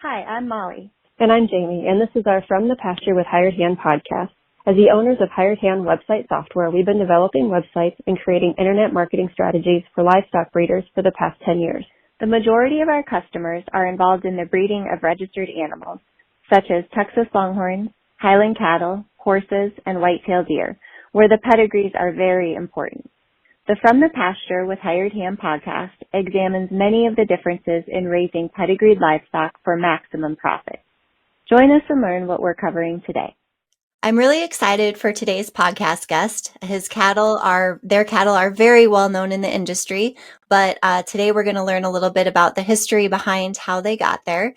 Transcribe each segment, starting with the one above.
Hi, I'm Molly. And I'm Jamie, and this is our From the Pasture with Hired Hand podcast. As the owners of Hired Hand website software, we've been developing websites and creating internet marketing strategies for livestock breeders for the past 10 years. The majority of our customers are involved in the breeding of registered animals, such as Texas Longhorns, Highland cattle, horses, and white-tailed deer, where the pedigrees are very important. The From the Pasture with Hired Hand podcast examines many of the differences in raising pedigreed livestock for maximum profit. Join us and learn what we're covering today. I'm really excited for today's podcast guest. Their cattle are very well known in the industry, but today we're going to learn a little bit about the history behind how they got there.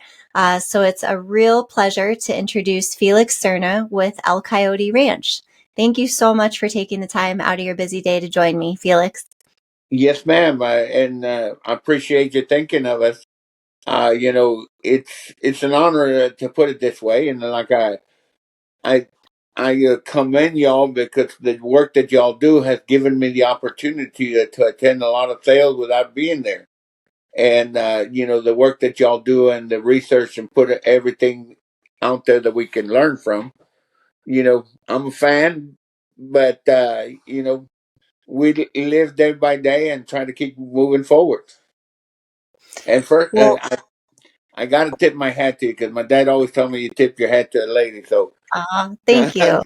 So it's a real pleasure to introduce Felix Serna with Coyote Ranch. Thank you so much for taking the time out of your busy day to join me, Felix. Yes, ma'am. I appreciate you thinking of us. It's an honor to put it this way, and I commend y'all because the work that y'all do has given me the opportunity to attend a lot of sales without being there. And the work that y'all do and the research and put everything out there that we can learn from. I'm a fan, but we live day by day and try to keep moving forward. And first, I got to tip my hat to you because my dad always told me you tip your hat to a lady. So, thank you.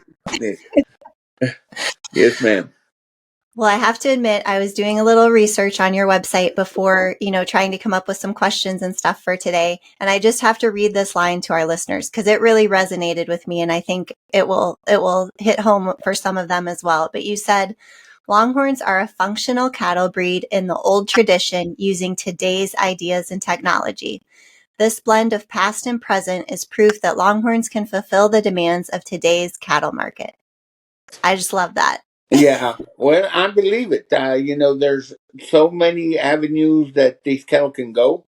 Yes, ma'am. Well, I have to admit, I was doing a little research on your website before, trying to come up with some questions and stuff for today. And I just have to read this line to our listeners because it really resonated with me. And I think it will hit home for some of them as well. But you said, Longhorns are a functional cattle breed in the old tradition using today's ideas and technology. This blend of past and present is proof that Longhorns can fulfill the demands of today's cattle market. I just love that. Yeah, well, I believe it. There's so many avenues that these cattle can go.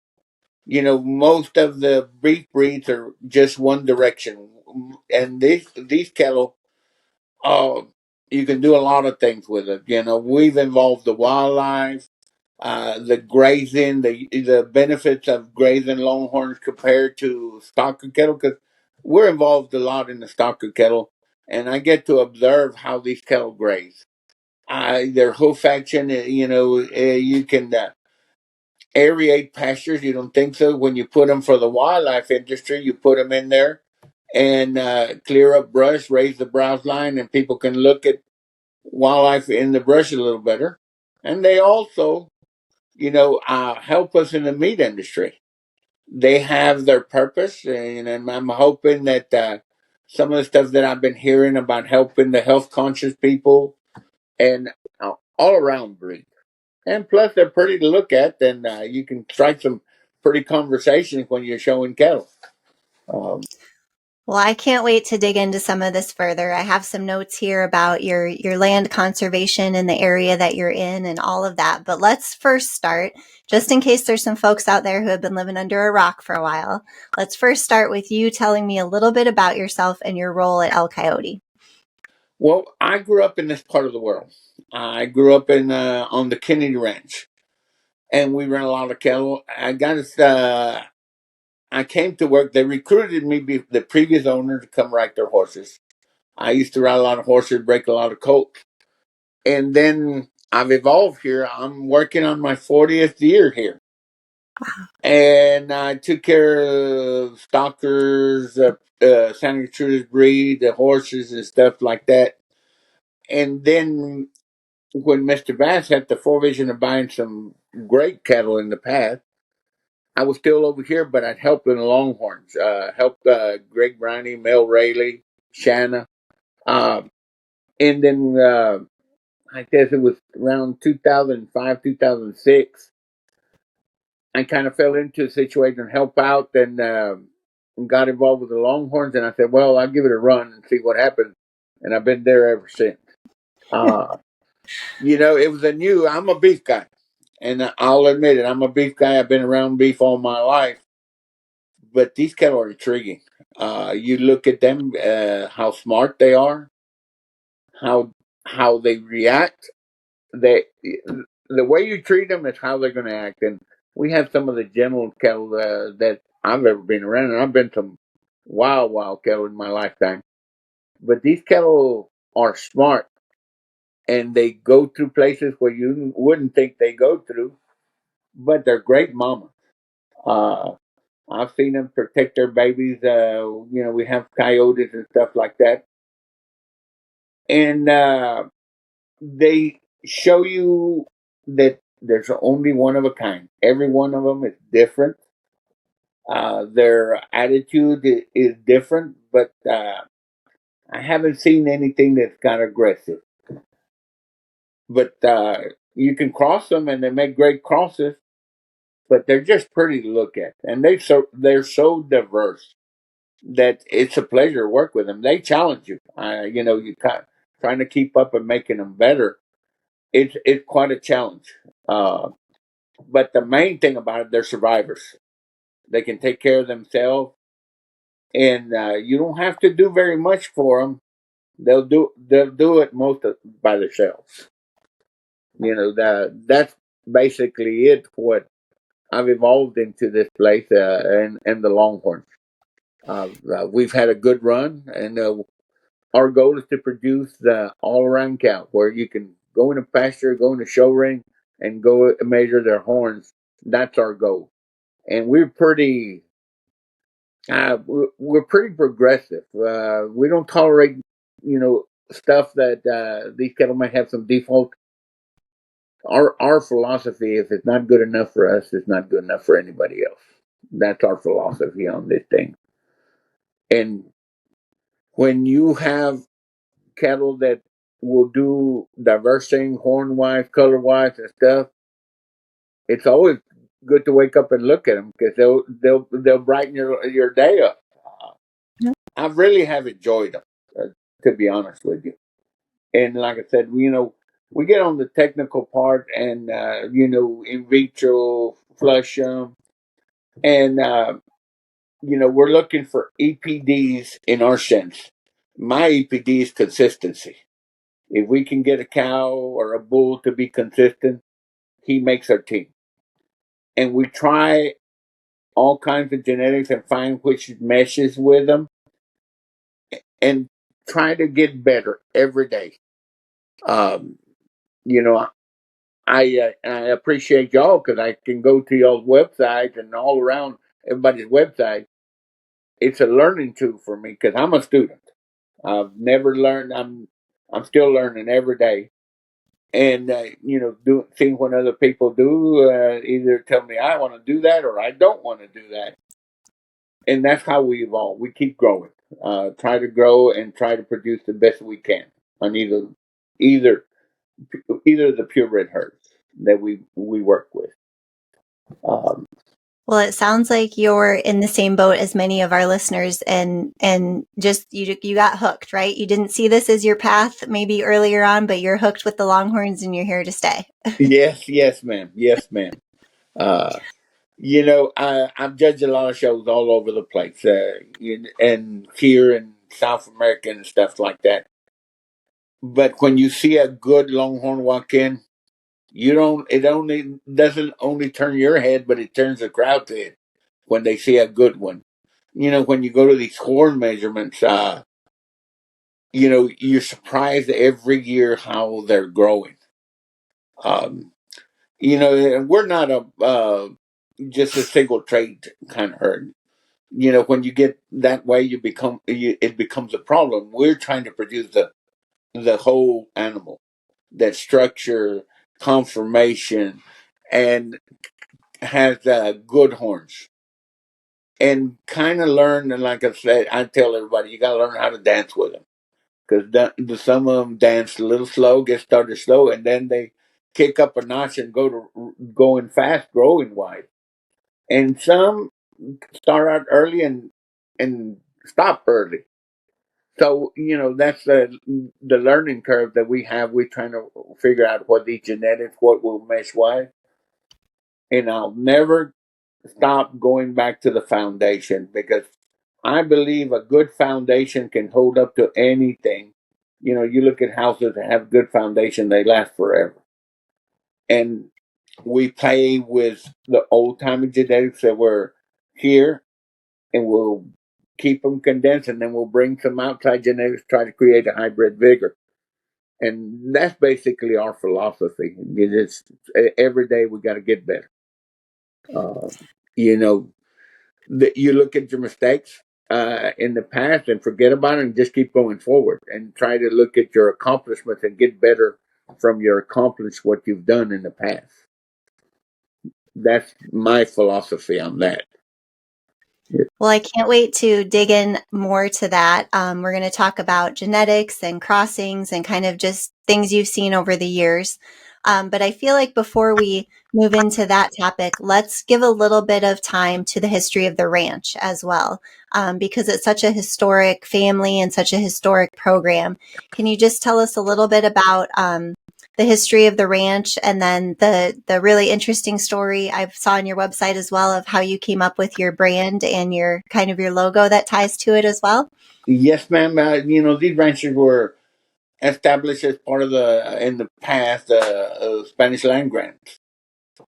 Most of the beef breeds are just one direction, and these cattle, uh, you can do a lot of things with it. We've involved the wildlife, the grazing, the benefits of grazing longhorns compared to stocker cattle, because we're involved a lot in the stocker cattle, and I get to observe how these cattle graze. Their hoof action, you can aerate pastures. You don't think so? When you put them for the wildlife industry, you put them in there and clear up brush, raise the browse line, and people can look at wildlife in the brush a little better. And they also, help us in the meat industry. They have their purpose, and I'm hoping that some of the stuff that I've been hearing about helping the health conscious people and all around breed. And plus, they're pretty to look at, and you can strike some pretty conversations when you're showing cattle. Well, I can't wait to dig into some of this further. I have some notes here about your land conservation and the area that you're in and all of that. But let's first start, just in case there's some folks out there who have been living under a rock for a while. Let's first start with you telling me a little bit about yourself and your role at Coyote. Well, I grew up in this part of the world. I grew up on the Coyote Ranch, and we ran a lot of cattle. I came to work. They recruited me, the previous owner, to come ride their horses. I used to ride a lot of horses, break a lot of colts. And then I've evolved here. I'm working on my 40th year here. And I took care of stockers, Santa Cruz breed, the horses and stuff like that. And then when Mr. Bass had the forevision of buying some great cattle in the past, I was still over here, but I'd helped in the Longhorns, helped Greg Briney, Mel Rayleigh, Shanna. And then I guess it was around 2005, 2006. I kind of fell into a situation and help out and got involved with the Longhorns. And I said, well, I'll give it a run and see what happens. And I've been there ever since. It was I'm a beef guy. And I'll admit it, I'm a beef guy. I've been around beef all my life. But these cattle are intriguing. You look at them, how smart they are, how they react. The way you treat them is how they're going to act. And we have some of the gentle cattle that I've ever been around, and I've been some wild cattle in my lifetime. But these cattle are smart, and they go through places where you wouldn't think they go through, but they're great mamas. Uh, I've seen them protect their babies. We have coyotes and stuff like that, and they show you that there's only one of a kind. Every one of them is different. Their attitude is different, but I haven't seen anything that's got aggressive. But you can cross them, and they make great crosses. But they're just pretty to look at, and they're so diverse that it's a pleasure to work with them. They challenge you. Trying to keep up and making them better. It's quite a challenge. But the main thing about it, they're survivors. They can take care of themselves, and you don't have to do very much for them. They'll do it by themselves. That's basically it. What I've evolved into this place, and the Longhorns. We've had a good run, and our goal is to produce the all-around cow, where you can go in a pasture, go in a show ring, and go measure their horns. That's our goal, and we're pretty progressive. We don't tolerate, stuff that these cattle might have some default. Our philosophy, if it's not good enough for us, it's not good enough for anybody else. That's our philosophy on this thing. And when you have cattle that will do diverse things, horn wise, color wise, and stuff, it's always good to wake up and look at them, because they'll brighten your day up. I really have enjoyed them, to be honest with you. And like I said, we get on the technical part, and in vitro flush them, and we're looking for EPDs in our sense. My EPD is consistency. If we can get a cow or a bull to be consistent, he makes our team. And we try all kinds of genetics and find which meshes with them, and try to get better every day. Um, you know, I appreciate y'all, because I can go to y'all's website and all around everybody's website. It's a learning tool for me, because I'm a student. I've never learned. I'm still learning every day, and seeing what other people do, either tell me I want to do that or I don't want to do that, and that's how we evolve. We keep growing, try to grow and try to produce the best we can on either either of the purebred herds that we work with. Well, it sounds like you're in the same boat as many of our listeners, and just you got hooked, right? You didn't see this as your path maybe earlier on, but you're hooked with the Longhorns, and you're here to stay. Yes, ma'am. Yes, ma'am. Uh, I've judged a lot of shows all over the place, and here in South America and stuff like that. But when you see a good Longhorn walk in, you don't. It only doesn't only turn your head, but it turns the crowd's head when they see a good one. When you go to these horn measurements, you're surprised every year how they're growing. Um, we're not a just a single trait kind of herd. When you get that way, it becomes a problem. We're trying to produce the whole animal, that structure, conformation, and has good horns. And kind of learn, and like I said, I tell everybody, you got to learn how to dance with them, because some of them dance a little slow, get started slow, and then they kick up a notch and go to going fast, growing wide. And some start out early and stop early. So that's the learning curve that we have. We're trying to figure out what the genetics, what will mesh wide, and I'll never stop going back to the foundation, because I believe a good foundation can hold up to anything. You look at houses that have good foundation; they last forever. And we play with the old timey genetics that were here, and we'll keep them condensed, and then we'll bring some outside genetics, try to create a hybrid vigor. And that's basically our philosophy. It's every day we got to get better. You know, you look at your mistakes in the past and forget about it and just keep going forward and try to look at your accomplishments and get better from your accomplishments, what you've done in the past. That's my philosophy on that. Well, I can't wait to dig in more to that. We're going to talk about genetics and crossings and kind of just things you've seen over the years. But I feel like before we move into that topic, let's give a little bit of time to the history of the ranch as well, because it's such a historic family and such a historic program. Can you just tell us a little bit about the history of the ranch, and then the really interesting story I saw on your website as well of how you came up with your brand and your kind of your logo that ties to it as well? Yes, ma'am. These ranches were established as part of in the past, Spanish land grants,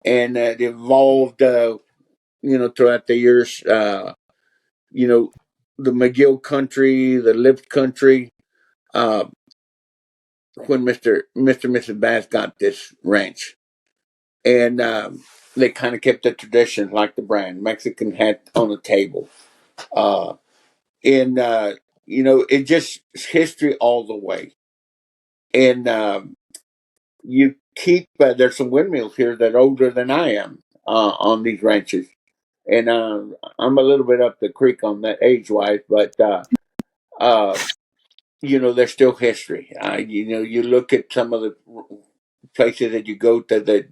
and it evolved, throughout the years. You know, the McGill country, the Lift country. Uh, when Mr. and Mrs. Bass got this ranch, and they kind of kept the tradition, like the brand Mexican hat on the table. Uh, and it just it's history all the way. And you keep there's some windmills here that are older than I am on these ranches, and I'm a little bit up the creek on that age wise, but uh, there's still history. You look at some of the places that you go to that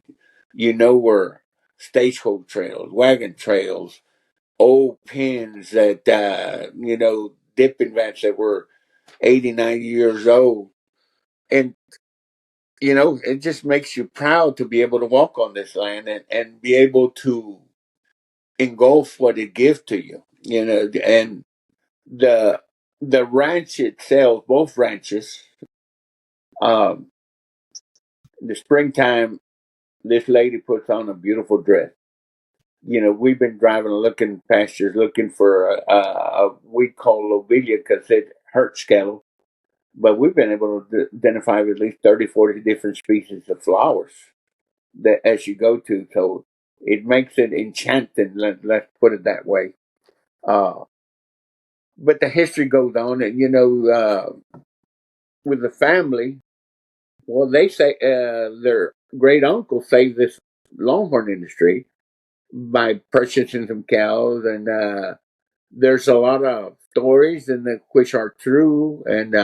were stagecoach trails, wagon trails, old pins that dipping vats that were 80, 90 years old, and it just makes you proud to be able to walk on this land and be able to engulf what it gives to you. And the the ranch itself, both ranches, um, in the springtime, this lady puts on a beautiful dress. We've been driving, looking pastures, looking for a we call lobelia because it hurts cattle. But we've been able to identify at least 30, 40 different species of flowers that as you go to. So it makes it enchanting, let's put it that way. Uh, but the history goes on, and with the family, well, they say their great uncle saved this Longhorn industry by purchasing some cows, and there's a lot of stories and which are true. And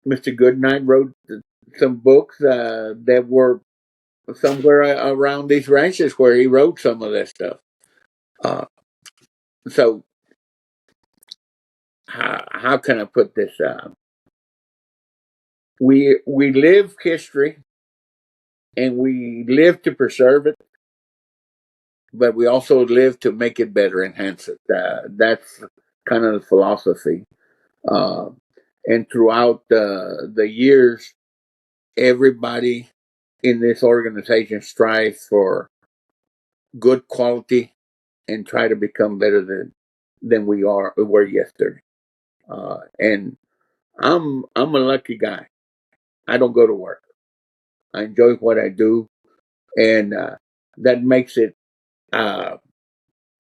Mr. Goodnight wrote some books that were somewhere around these ranches where he wrote some of that stuff. Uh, so how can I put this? We live history and we live to preserve it, but we also live to make it better, enhance it. That's kind of the philosophy. Uh, and throughout the years, everybody in this organization strives for good quality and try to become better than we were yesterday. And I'm a lucky guy. I don't go to work. I enjoy what I do, and that makes it uh,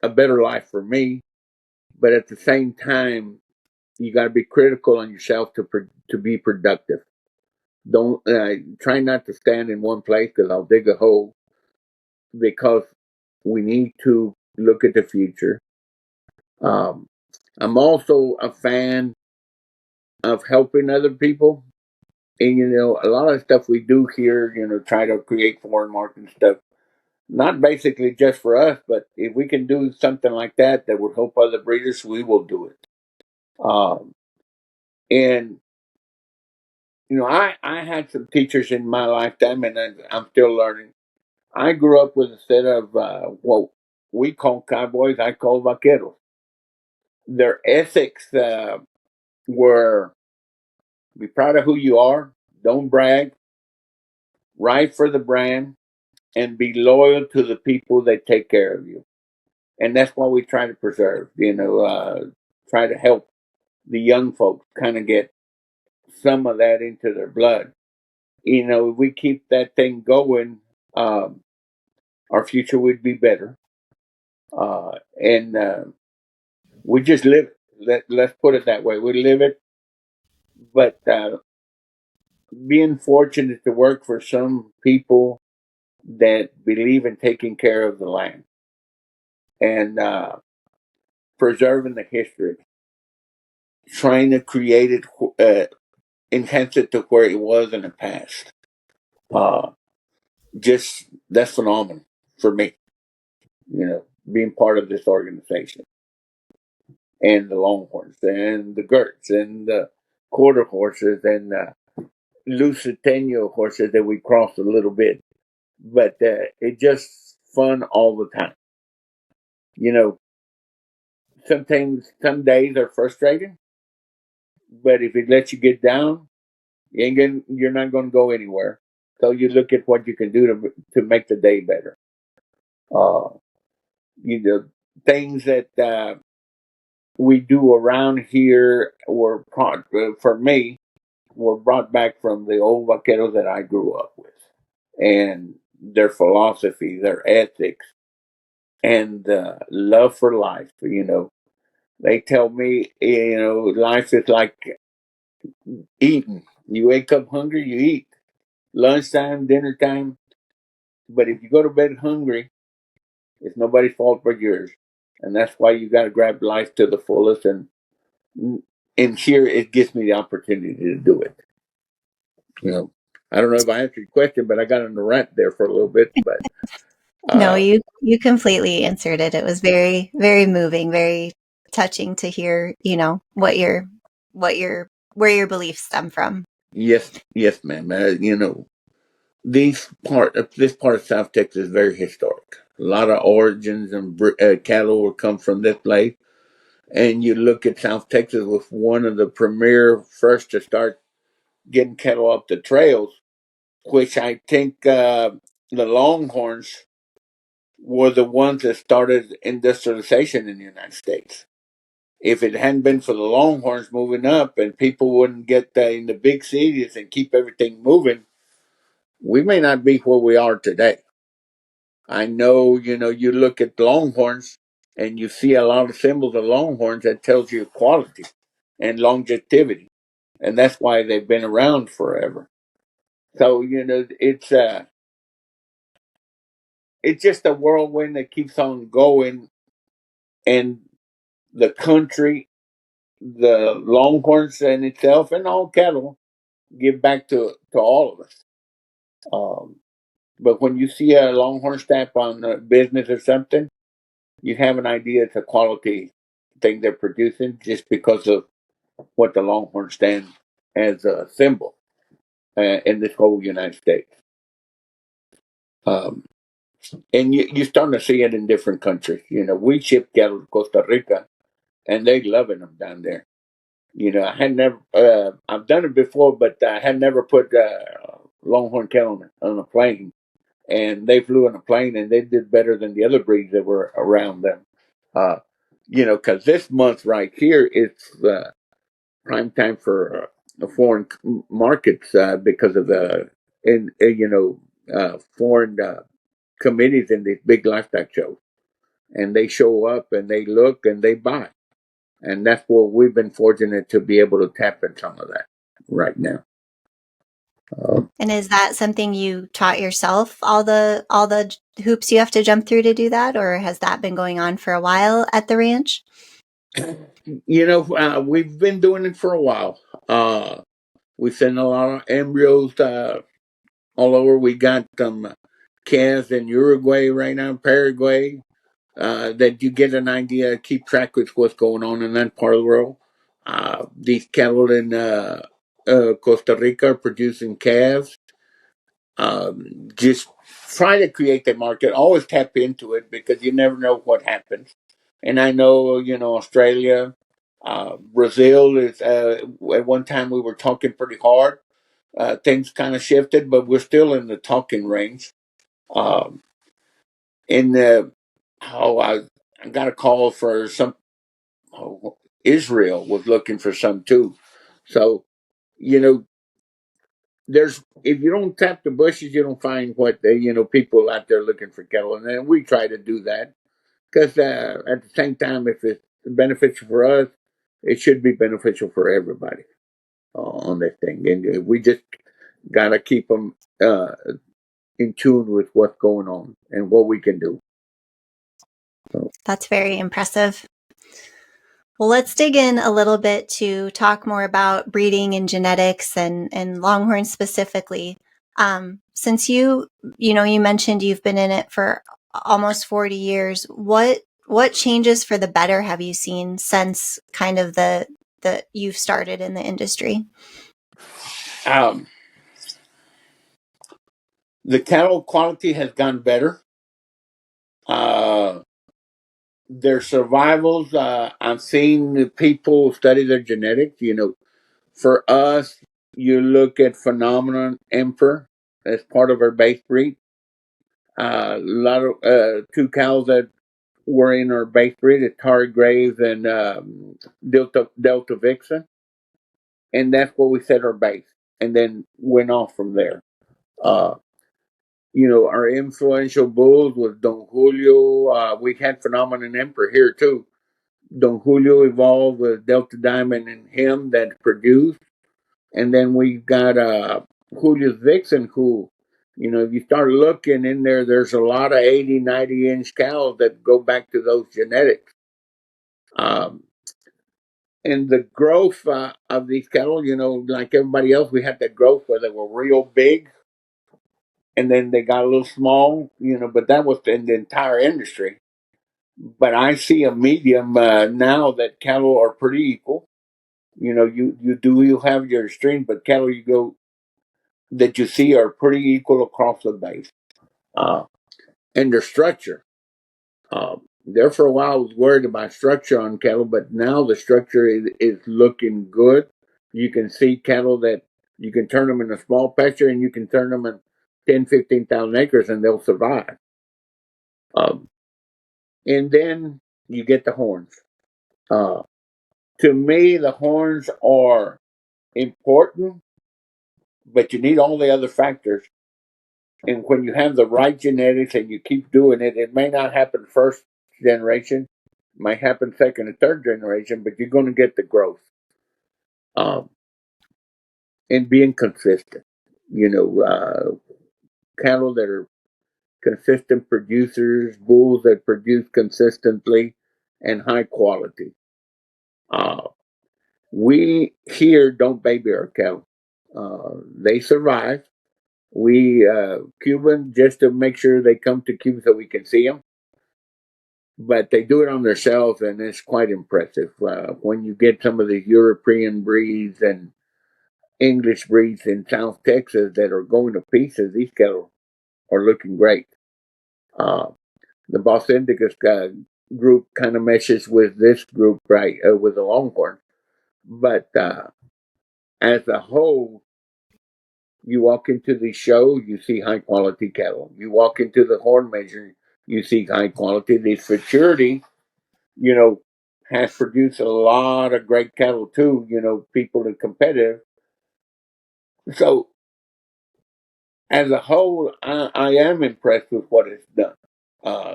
a better life for me. But at the same time, you got to be critical on yourself to be productive. Don't try not to stand in one place because I'll dig a hole. Because we need to look at the future. Um, I'm also a fan of helping other people. And, a lot of stuff we do here, try to create foreign market stuff, not basically just for us, but if we can do something like that would help other breeders, we will do it. Um, and, I had some teachers in my lifetime, and I'm still learning. I grew up with a set of what we call cowboys, I call vaqueros. Their ethics were be proud of who you are, don't brag, ride for the brand, and be loyal to the people that take care of you. and that's why we try to preserve. Try to help the young folks kind of get some of that into their blood. If we keep that thing going, our future would be better. And we just live it. Let's put it that way. We live it, but being fortunate to work for some people that believe in taking care of the land and preserving the history, trying to create it, enhance it to where it was in the past. Uh, just that's phenomenal for me. Being part of this organization and the Longhorns and the Gerts and the quarter horses and Lusitano horses that we crossed a little bit, but it's just fun all the time. You know, Sometimes some days are frustrating, but if it lets you get down, you're not going to go anywhere. So you look at what you can do to make the day better. Uh, Things that we do around here for me, were brought back from the old vaqueros that I grew up with, and their philosophy, their ethics, and love for life. They tell me, life is like eating. You wake up hungry, you eat. Lunchtime, dinner time. But if you go to bed hungry, it's nobody's fault but yours. And that's why you got to grab life to the fullest. And here it gives me the opportunity to do it. I don't know if I answered your question, but I got on the rant there for a little bit. But No, you completely answered it. It was very, very moving, very touching to hear, where your beliefs stem from. yes, ma'am. This part of South Texas is very historic. A lot of origins and cattle will come from this place. And you look at South Texas with one of the premier first to start getting cattle up the trails, which I think the Longhorns were the ones that started industrialization in the United States. If it hadn't been for the Longhorns moving up and people wouldn't get in the big cities and keep everything moving, we may not be where we are today. I know, you look at Longhorns and you see a lot of symbols of Longhorns that tells you quality and longevity. And that's why they've been around forever. So, it's just a whirlwind that keeps on going, and the country, the Longhorns in itself, and all cattle give back to all of us. But when you see a Longhorn stamp on a business or something, you have an idea it's a quality thing they're producing just because of what the Longhorn stand as a symbol in this whole United States. Um, and you're starting to see it in different countries. We ship cattle to Costa Rica, and they loving them down there. I had never, I've done it before, but I had never put Longhorn cattle on a plane. And they flew on a plane, and they did better than the other breeds that were around them. Because this month right here, it's prime time for the foreign markets because of foreign committees in these big livestock shows, and they show up and they look and they buy, and that's where we've been fortunate to be able to tap in some of that right now. And is that something you taught yourself, all the hoops you have to jump through to do that, or has that been going on for a while at the ranch? We've been doing it for a while. We send a lot of embryos all over. We got calves in Uruguay right now, Paraguay, that you get an idea, keep track with what's going on in that part of the world. These cattle in Costa Rica are producing calves. Just try to create the market. Always tap into it because you never know what happens. And I know, Australia, Brazil is. At one time, we were talking pretty hard. Things kind of shifted, but we're still in the talking range. In the I got a call for some. Oh, Israel was looking for some too. So, you know, there's if you don't tap the bushes, you don't find what people out there looking for cattle, and then we try to do that because at the same time, if it's beneficial for us, it should be beneficial for everybody on this thing, and we just gotta keep them in tune with what's going on and what we can do. So. That's very impressive. Well, let's dig in a little bit to talk more about breeding and genetics and Longhorns specifically. Since you mentioned you've been in it for almost 40 years, what changes for the better have you seen since kind of the you've started in the industry? The cattle quality has gone better. Their survivals, I've seen people study their genetics. For us, you look at Phenomenon Emperor as part of our base breed. A lot of two cows that were in our base breed, a Tar Graves and Delta Vixen, and that's what we set our base, and then went off from there. Uh, our influential bulls was Don Julio. We had Phenomenon Emperor here too. Don Julio evolved with Delta Diamond and him that produced. And then we've got Julio's Vixen, who, if you start looking in there, there's a lot of 80, 90-inch cows that go back to those genetics. And the growth of these cattle, like everybody else, we had that growth where they were real big and then they got a little small, but that was in the entire industry. But I see a medium now that cattle are pretty equal. You have your extreme, but cattle that you see are pretty equal across the base. And their structure. There for a while, I was worried about structure on cattle, but now the structure is looking good. You can see cattle that you can turn them in a small pasture and you can turn them in 10, 15,000 acres and they'll survive. And then you get the horns. To me, the horns are important, but you need all the other factors. And when you have the right genetics and you keep doing it, it may not happen first generation, might happen second and third generation, but you're going to get the growth. And being consistent, cattle that are consistent producers, bulls that produce consistently and high quality. We here don't baby our cattle. They survive. We Cuban just to make sure they come to Cuba so we can see them. But they do it on themselves, and it's quite impressive. When you get some of the European breeds and English breeds in South Texas that are going to pieces, these cattle are looking great. The Bos Indicus group kind of meshes with this group, right, with the Longhorn. But as a whole, you walk into the show, you see high quality cattle. You walk into the horn measure, you see high quality. The futurity, has produced a lot of great cattle too. People are competitive. So as a whole, I am impressed with what it's done.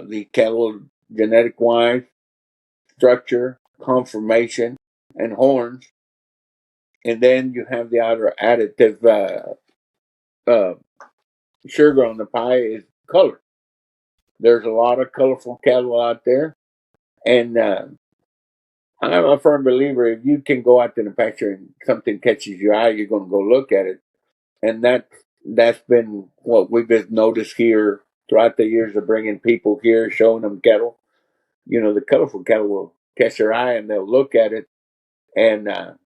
The cattle, genetic wise, structure, conformation, and horns. And then you have the other additive sugar on the pie is color. There's a lot of colorful cattle out there. And I'm a firm believer if you can go out to the pasture and something catches your eye, you're going to go look at it. And that's been what we've been noticed here throughout the years of bringing people here, showing them cattle. The colorful cattle will catch their eye and they'll look at it, and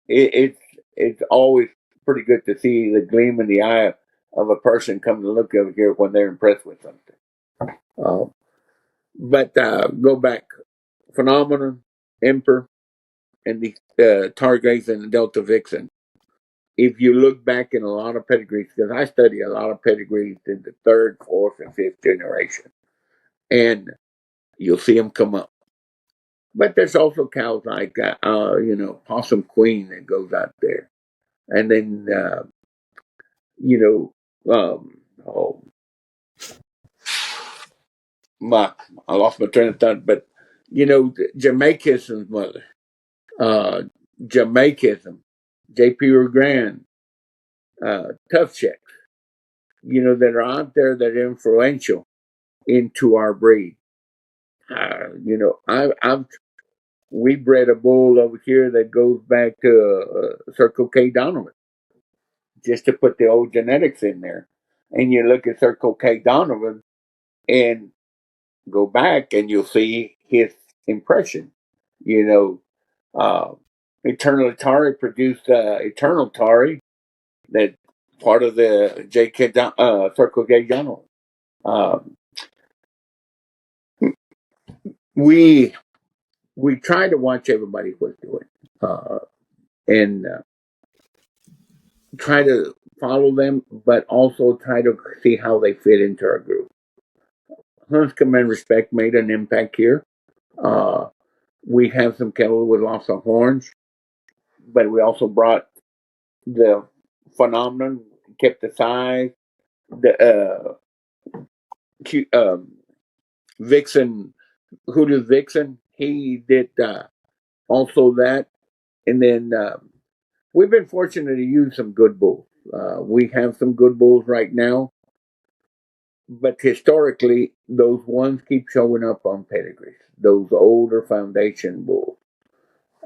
it's always pretty good to see the gleam in the eye of a person come to look over here when they're impressed with something. But go back, Phenomenon, Emperor, and the Targates and the Delta Vixen. If you look back in a lot of pedigrees, because I study a lot of pedigrees in the third, fourth, and fifth generation, and you'll see them come up. But there's also cows like Possum Queen that goes out there, and then you know oh my I lost my train of thought, but Jamaicism's mother, uh, Jamaicism, J.P. Grand, Tough Checks, that are out there that are influential into our breed. I've we bred a bull over here that goes back to Circle K Donovan, just to put the old genetics in there. And you look at Circle K Donovan and go back, and you'll see his impression. You know, uh, Eternal Atari produced Eternal Atari, that part of the Circle K Donovan. Um, we we try to watch everybody what's doing, and try to follow them, but also try to see how they fit into our group. Hunts Command Respect made an impact here. Uh, we have some cattle with lots of horns, but we also brought the phenomenon, kept the size. The Vixen, Hoodoo Vixen, he did also that. And then we've been fortunate to use some good bulls. We have some good bulls right now, but historically, those ones keep showing up on pedigrees, those older foundation bulls.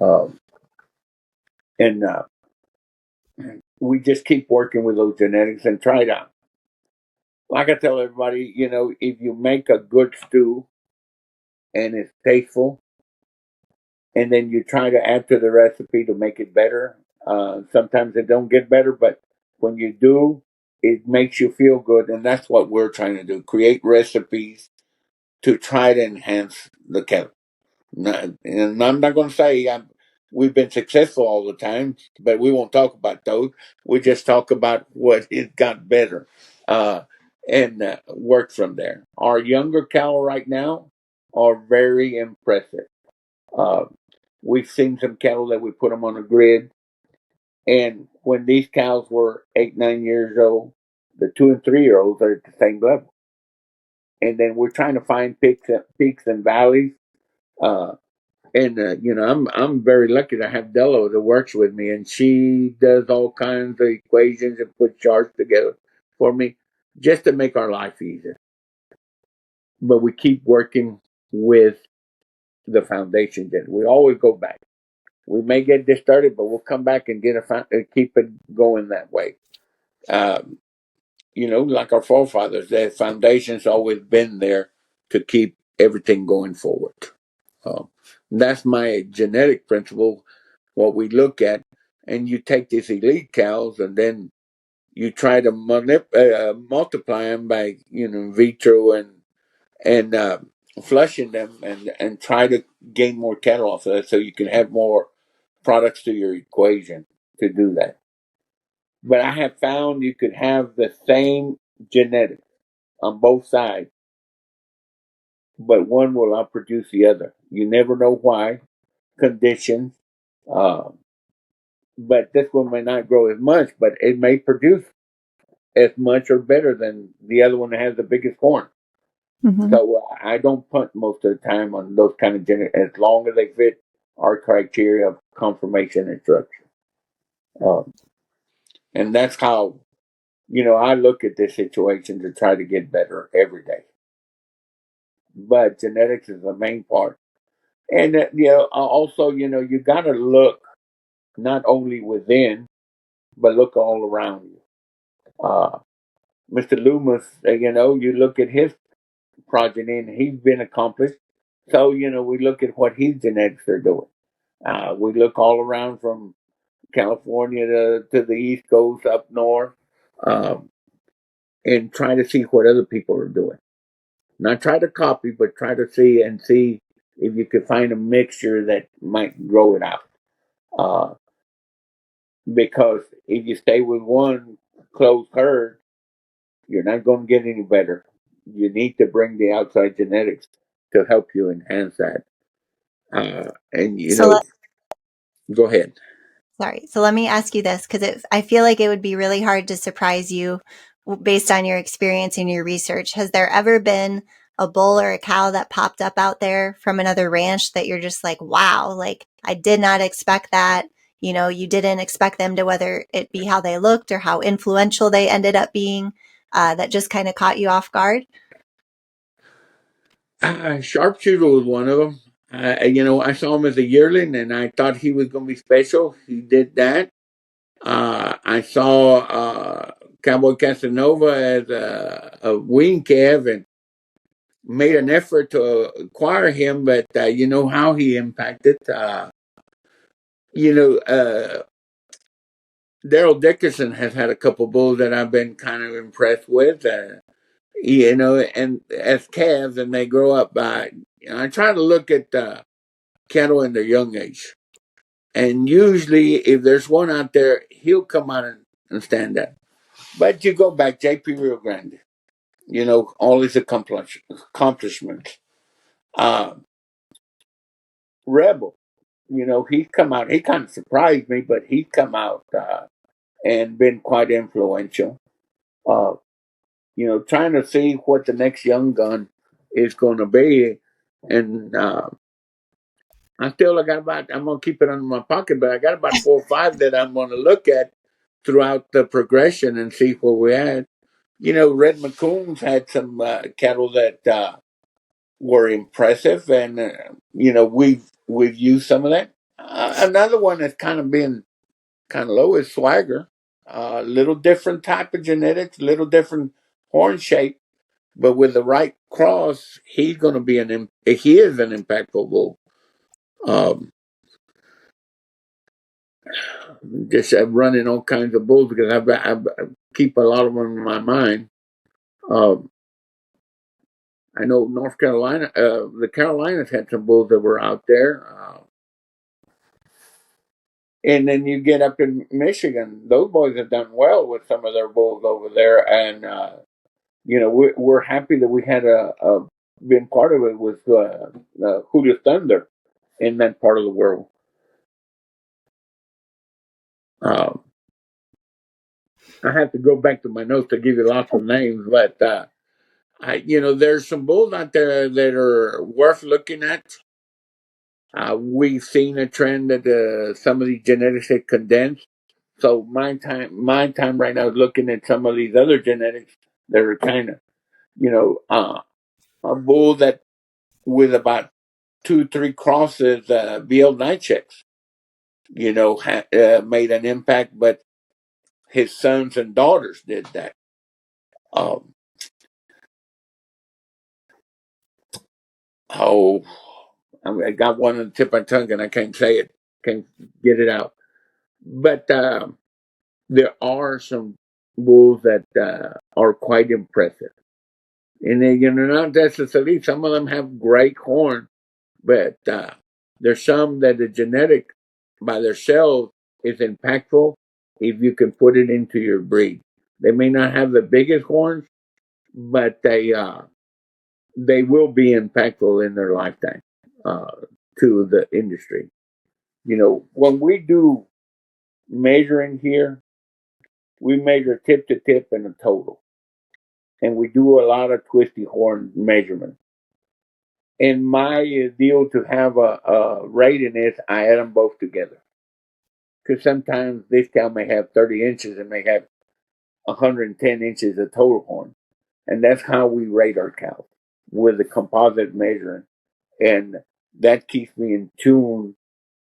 Um, and we just keep working with those genetics and try to, like I tell everybody, if you make a good stew and it's tasteful, and then you try to add to the recipe to make it better, sometimes it don't get better, but when you do, it makes you feel good, and that's what we're trying to do: create recipes to try to enhance the kettle. And I'm not going to say we've been successful all the time, but we won't talk about those. We just talk about what it got better, uh, and work from there. Our younger cattle right now are very impressive. Uh, we've seen some cattle that we put them on a grid, and when these cows were 8, 9 years old, the 2 and 3 year olds are at the same level. And then we're trying to find peaks and valleys. Uh, and I'm very lucky to have Dello that works with me, and she does all kinds of equations and put charts together for me just to make our life easier. But we keep working with the foundation. That we always go back. We may get this started, but we'll come back and keep it going that way. Um, like our forefathers, the foundation's always been there to keep everything going forward. Um, that's my genetic principle. What we look at, and you take these elite cows, and then you try to multiply them by vitro and flushing them, and try to gain more cattle off of that, so you can have more products to your equation to do that. But I have found you could have the same genetics on both sides, but one will outproduce the other. You never know why. Conditions. Uh, but this one may not grow as much, but it may produce as much or better than the other one that has the biggest horn. Mm-hmm. So I don't punt most of the time on those kind of genetics, as long as they fit our criteria of conformation and structure. And that's how I look at this situation to try to get better every day. But genetics is the main part. And, also, you got to look not only within, but look all around you. Mr. Loomis, you look at his progeny and he's been accomplished. So, we look at what his genetics are doing. We look all around from California to the East Coast, up north, and try to see what other people are doing. Not try to copy, but try to see if you could find a mixture that might grow it out. Because if you stay with one closed herd, you're not going to get any better. You need to bring the outside genetics to help you enhance that. And So go ahead. sorry. So let me ask you this, because I feel like it would be really hard to surprise you based on your experience and your research. Has there ever been a bull or a cow that popped up out there from another ranch that you're just like, wow, like I did not expect that? You know, you didn't expect them to, whether it be how they looked or how influential they ended up being, that just kind of caught you off guard? Sharpshooter was one of them. I saw him as a yearling, and I thought he was going to be special. He did that. I saw Cowboy Casanova as a wing calf and made an effort to acquire him, but you know how he impacted. You know, Daryl Dickerson has had a couple bulls that I've been kind of impressed with. And as calves, and they grow up by. I try to look at cattle in their young age, and usually, if there's one out there, he'll come out and stand up. But you go back, JP Rio Grande. All his accomplishments. Uh, Rebel. He's come out. He kind of surprised me, but he's come out and been quite influential. Uh, trying to see what the next young gun is going to be, and I got about. I'm going to keep it under my pocket, but I got about 4 or 5 that I'm going to look at throughout the progression and see where we're at. Red McCombs had some cattle that were impressive, and we've used some of that. Another one that's kind of been kind of low is Swagger. Little different type of genetics, little different horn shape, but with the right cross, he's going to be he is an impactful bull. Um, just running all kinds of bulls because I keep a lot of them in my mind. Um, I know North Carolina, the Carolinas had some bulls that were out there. And then you get up in Michigan, those boys have done well with some of their bulls over there. And, we're happy that we had been part of it with Julio Thunder in that part of the world. Um, I have to go back to my notes to give you lots of names, but, there's some bulls out there that are worth looking at. We've seen a trend that some of these genetics had condensed. So my time right now is looking at some of these other genetics that are kind of, a bull that with about 2, 3 crosses, BL night checks, made an impact, but his sons and daughters did that. Um, oh, I got one on the tip of my tongue and I can't say it, can't get it out. But there are some bulls that are quite impressive. And not necessarily, some of them have great horn, but there's some that the genetic by themselves is impactful if you can put it into your breed. They may not have the biggest horns, but they will be impactful in their lifetime uh, to the industry. When we do measuring here, we measure tip to tip and a total, and we do a lot of twisty horn measurements. And my deal to have a rating is I add them both together. Because sometimes this cow may have 30 inches and may have 110 inches of total horn. And that's how we rate our cows with the composite measuring. And that keeps me in tune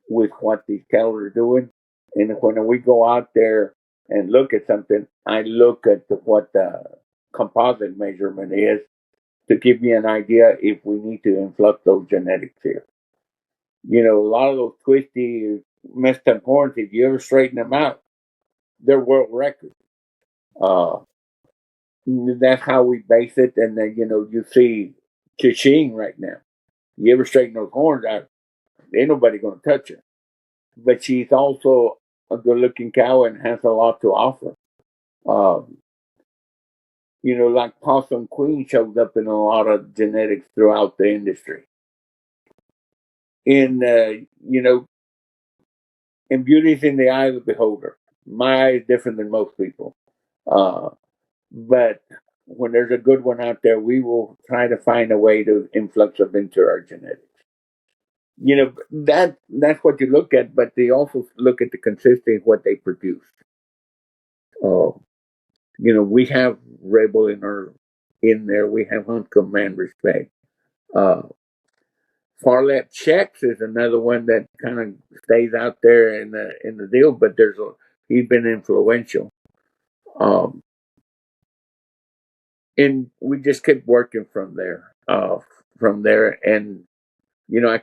with what these cattle are doing. And when we go out there and look at something, I look at what the composite measurement is to give me an idea if we need to influx those genetics here. A lot of those twisty, messed up horns, if you ever straighten them out, they're world records. Uh, that's how we base it. And then, you see Kishing right now. You ever straighten those horns out, ain't nobody going to touch her. But she's also a good looking cow and has a lot to offer. Um, like Possum Queen shows up in a lot of genetics throughout the industry. in and beauty's in the eye of the beholder. My eye is different than most people. But when there's a good one out there, we will try to find a way to influx them into our genetics. That's what you look at, but they also look at the consistency of what they produce. Oh, we have Rebel in there. We have Hunt Command Respect. Uh, Far Left Checks is another one that kind of stays out there in the deal, but he's been influential. Um, and we just kept working from there. And I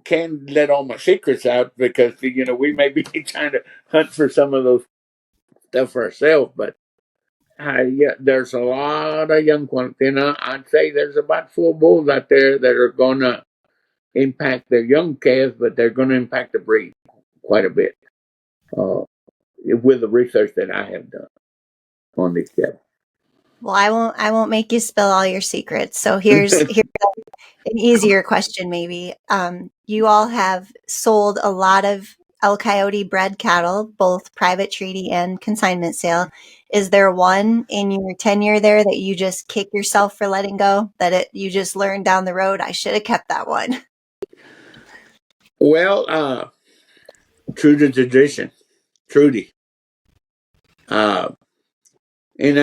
can't let all my secrets out because we may be trying to hunt for some of those stuff ourselves, but yeah, there's a lot of young ones. I'd say there's about 4 bulls out there that are gonna impact their young calves, but they're gonna impact the breed quite a bit. Uh, with the research that I have done on these cattle. Well, I won't make you spill all your secrets. So here's an easier question, maybe. You all have sold a lot of El Coyote bred cattle, both private treaty and consignment sale. Is there one in your tenure there that you just kick yourself for letting go? You just learned down the road, I should have kept that one? Well, true to tradition, Trudy. Uh, and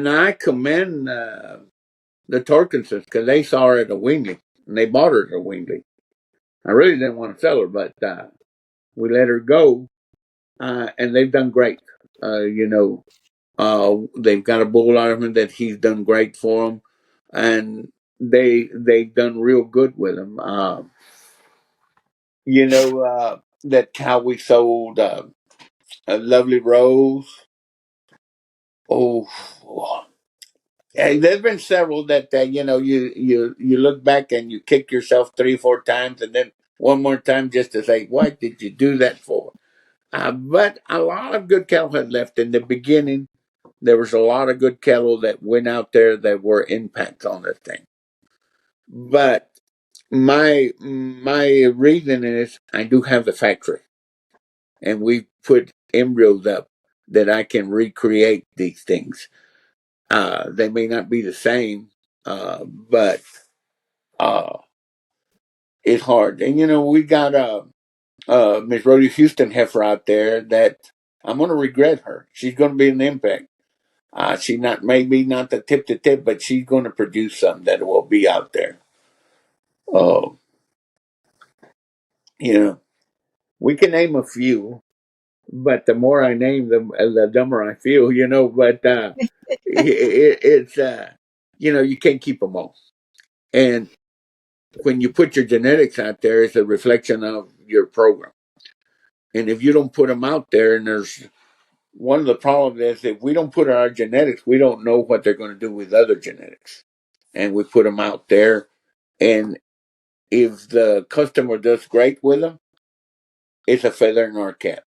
I commend the Torkinsons because they saw her at a Wingley and they bought her at a Wingley. I really didn't want to sell her, but we let her go, and they've done great. They've got a bull out of him that he's done great for them, and they've done real good with him. That cow we sold, a Lovely Rose. Oh, hey, there's been several that you look back and you kick yourself 3-4 times, and then one more time just to say, "What did you do that for?" But a lot of good cattle had left in the beginning. There was a lot of good cattle that went out there that were impacts on this thing. But my reason is I do have the factory, and we put embryos up that I can recreate these things. They may not be the same, but uh, it's hard. And we got Miss Rhodey Houston heifer out there that I'm going to regret her. She's going to be an impact. She maybe not the tip to tip, but she's going to produce something that will be out there. Uh, you know, we can name a few, but the more I name them, the dumber I feel. But it's you can't keep them all. And when you put your genetics out there, it's a reflection of your program. And if you don't put them out there, and there's one of the problems is if we don't put our genetics, we don't know what they're going to do with other genetics. And we put them out there. And if the customer does great with them, it's a feather in our cap.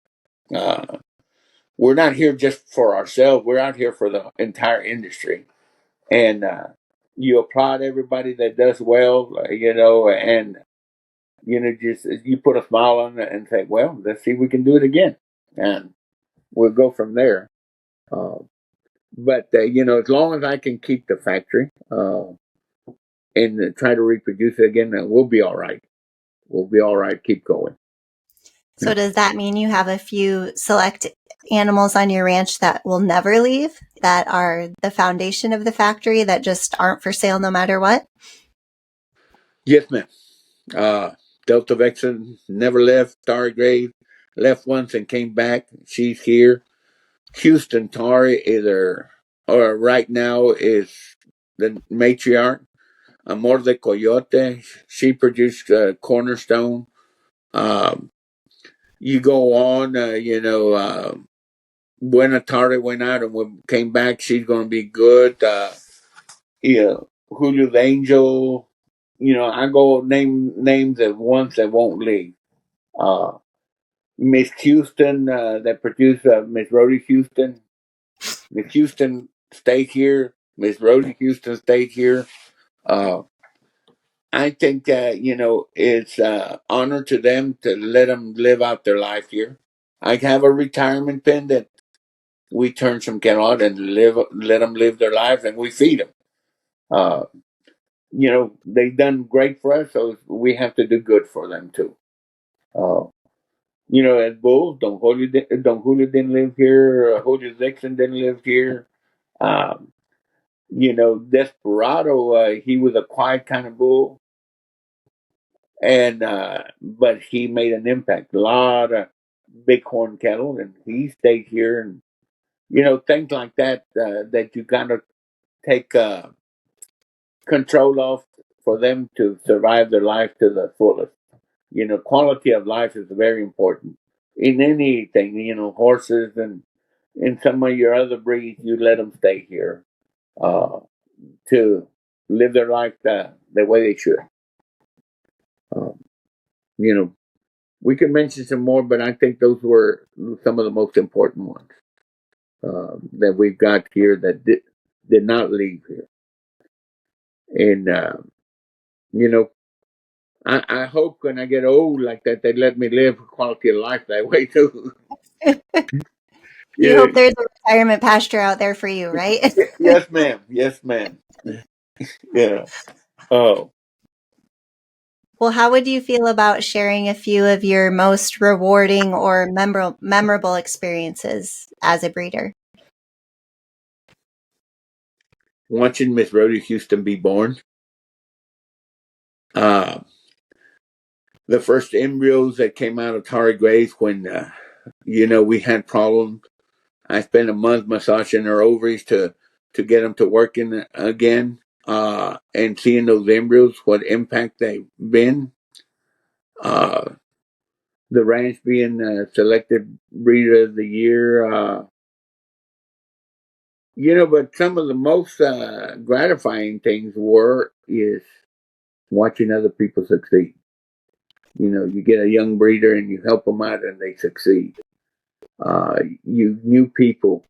We're not here just for ourselves. We're out here for the entire industry. And you applaud everybody that does well, and just you put a smile on it and say, "Well, let's see if we can do it again," and we'll go from there. Uh, but as long as I can keep the factory and try to reproduce it again, we'll be all right. We'll be all right. Keep going. So does that mean you have a few select animals on your ranch that will never leave, that are the foundation of the factory, that just aren't for sale no matter what? Yes, ma'am. Delta Vexen never left. Stargrave left once and came back. She's here. Houston Tari or right now is the matriarch. Amor de Coyote, she produced Cornerstone. Um, you go on, Buena Tarde went out and came back. She's going to be good. Julio the Angel. I go name names at once that won't leave. Uh, Miss Houston that produced Miss Rhodey Houston. Miss Houston stayed here. Miss Rhodey Houston stayed here. Uh, I think that, it's honor to them to let them live out their life here. I have a retirement pen that we turn some cattle out and let them live their lives, and we feed them. Uh, they've done great for us, so we have to do good for them too. Uh, as bulls, Don Julio didn't live here. Julio Dixon didn't live here. Um, Desperado, he was a quiet kind of bull, and but he made an impact. A lot of bighorn cattle, and he stayed here, and things like that that you gotta take control of for them to survive their life to the fullest. Quality of life is very important in anything. Horses and in some of your other breeds, you let them stay here uh, to live their life the way they should. Um, you know, we could mention some more, but I think those were some of the most important ones that we've got here that did not leave here. And you know, I hope when I get old like that, they let me live a quality of life that way too. You Yeah. hope there's a retirement pasture out there for you, right? Yes, ma'am. Yes, ma'am. Yeah. Oh, Well, how would you feel about sharing a few of your most rewarding or memorable experiences as a breeder? watching Miss Rhoda Houston be born. Uh, the first embryos that came out of Tara Grace when we had problems. I spent a month massaging her ovaries to get them to working again, and seeing those embryos, what impact they've been. Uh, the ranch being selected breeder of the year. But some of the most gratifying things is watching other people succeed. You get a young breeder and you help them out and they succeed. You new people,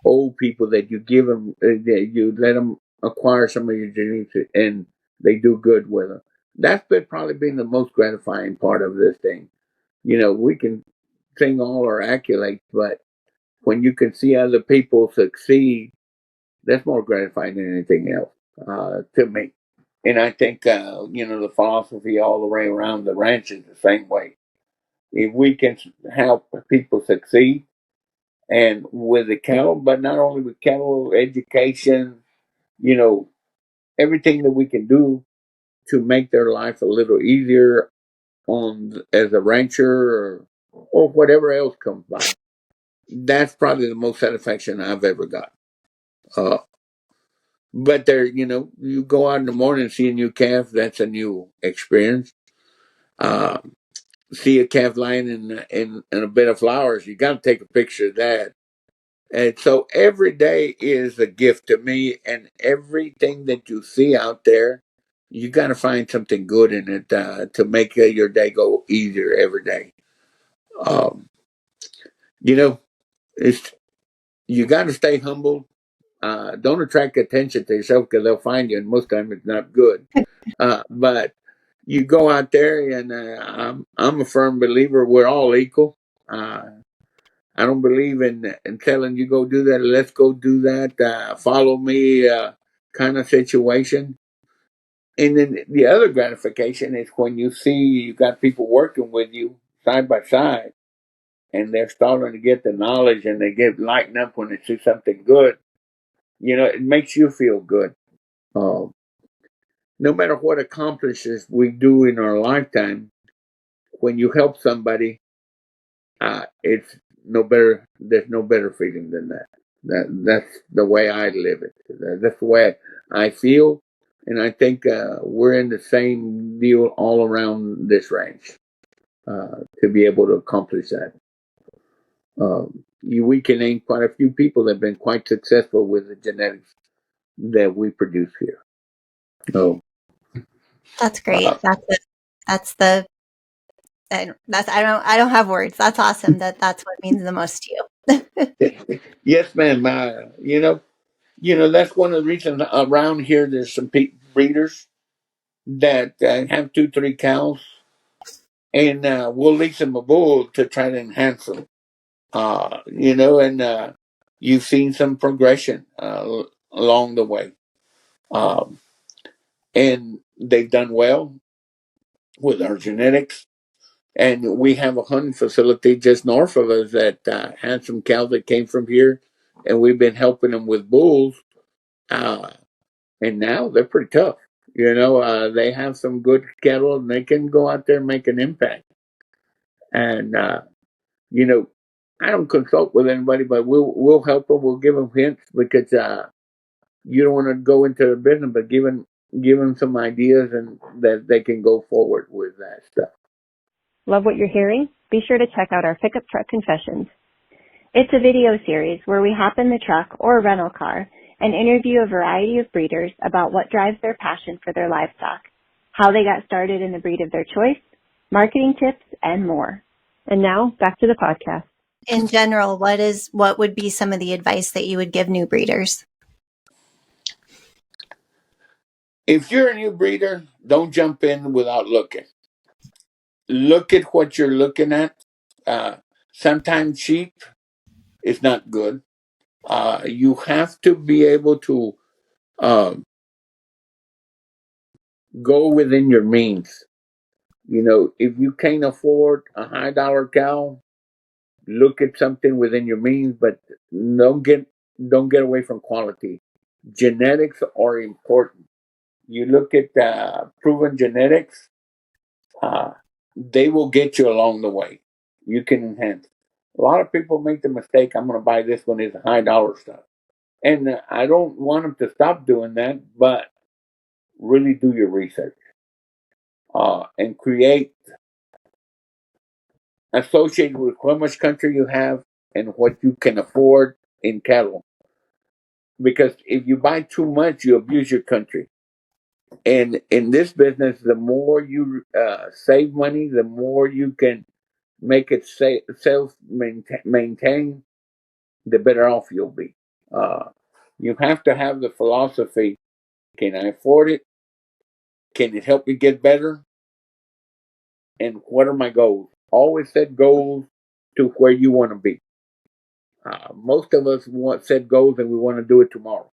old people that you give them, that you let them acquire some of your genetics and they do good with them. That's probably been the most gratifying part of this thing. We can sing all our accolades, but when you can see other people succeed, that's more gratifying than anything else to me. And I think, the philosophy all the way around the ranch is the same way. If we can help people succeed, and with the cattle, but not only with cattle, education, you know, everything that we can do to make their life a little easier on as a rancher or whatever else comes by. That's probably the most satisfaction I've ever got. Uh, but you go out in the morning and see a new calf, that's a new experience. Uh, see a calf lying in a bed of flowers, you got to take a picture of that. And so every day is a gift to me, and everything that you see out there, you got to find something good in it to make your day go easier every day. Um, you know, it's you got to stay humble. Don't attract attention to yourself because they'll find you, and most times it's not good. But you go out there, and I'm a firm believer we're all equal. I don't believe in telling you go do that. Let's go do that. Follow me, kind of situation. And then the other gratification is when you see you got people working with you side by side, and they're starting to get the knowledge, and they get lighten up when they see something good. It makes you feel good. Um, no matter what accomplishes we do in our lifetime, when you help somebody, it's no better. There's no better feeling than that. That's the way I live it. That's the way I feel, and I think we're in the same deal all around this ranch to be able to accomplish that. We can name quite a few people that have been quite successful with the genetics that we produce here. So That's great. That's the I don't have words. That's awesome. That's what means the most to you. yes, ma'am. That's one of the reasons around here. There's some breeders that have 2, 3 cows, and we'll lease them a bull to try to enhance them. And you've seen some progression along the way, um, and they've done well with our genetics. And we have a hunting facility just north of us that had some cows that came from here, and we've been helping them with bulls. Uh, and now they're pretty tough. They have some good cattle, and they can go out there and make an impact. And you know, I don't consult with anybody, but we'll help them. We'll give them hints because you don't want to go into the business, but give them some ideas and that they can go forward with that stuff. Love what you're hearing? Be sure to check out our Pickup Truck Confessions. It's a video series where we hop in the truck or rental car and interview a variety of breeders about what drives their passion for their livestock, how they got started in the breed of their choice, marketing tips, and more. And now, back to the podcast. In general, what would be some of the advice that you would give new breeders? If you're a new breeder, don't jump in without looking. Look at what you're looking at. Sometimes cheap is not good. You have to be able to go within your means. If you can't afford a high dollar cow, look at something within your means, but don't get away from quality. Genetics are important. You look at proven genetics, they will get you along the way. You can enhance. A lot of people make the mistake, I'm going to buy this one, is high dollar stuff. And I don't want them to stop doing that, but really do your research and create, associate with how much country you have and what you can afford in cattle. Because if you buy too much, you abuse your country. And in this business, the more you save money, the more you can make it self maintain, the better off you'll be. You have to have the philosophy: can I afford it? Can it help me get better? And what are my goals? Always set goals to where you want to be. Most of us set goals and we want to do it tomorrow.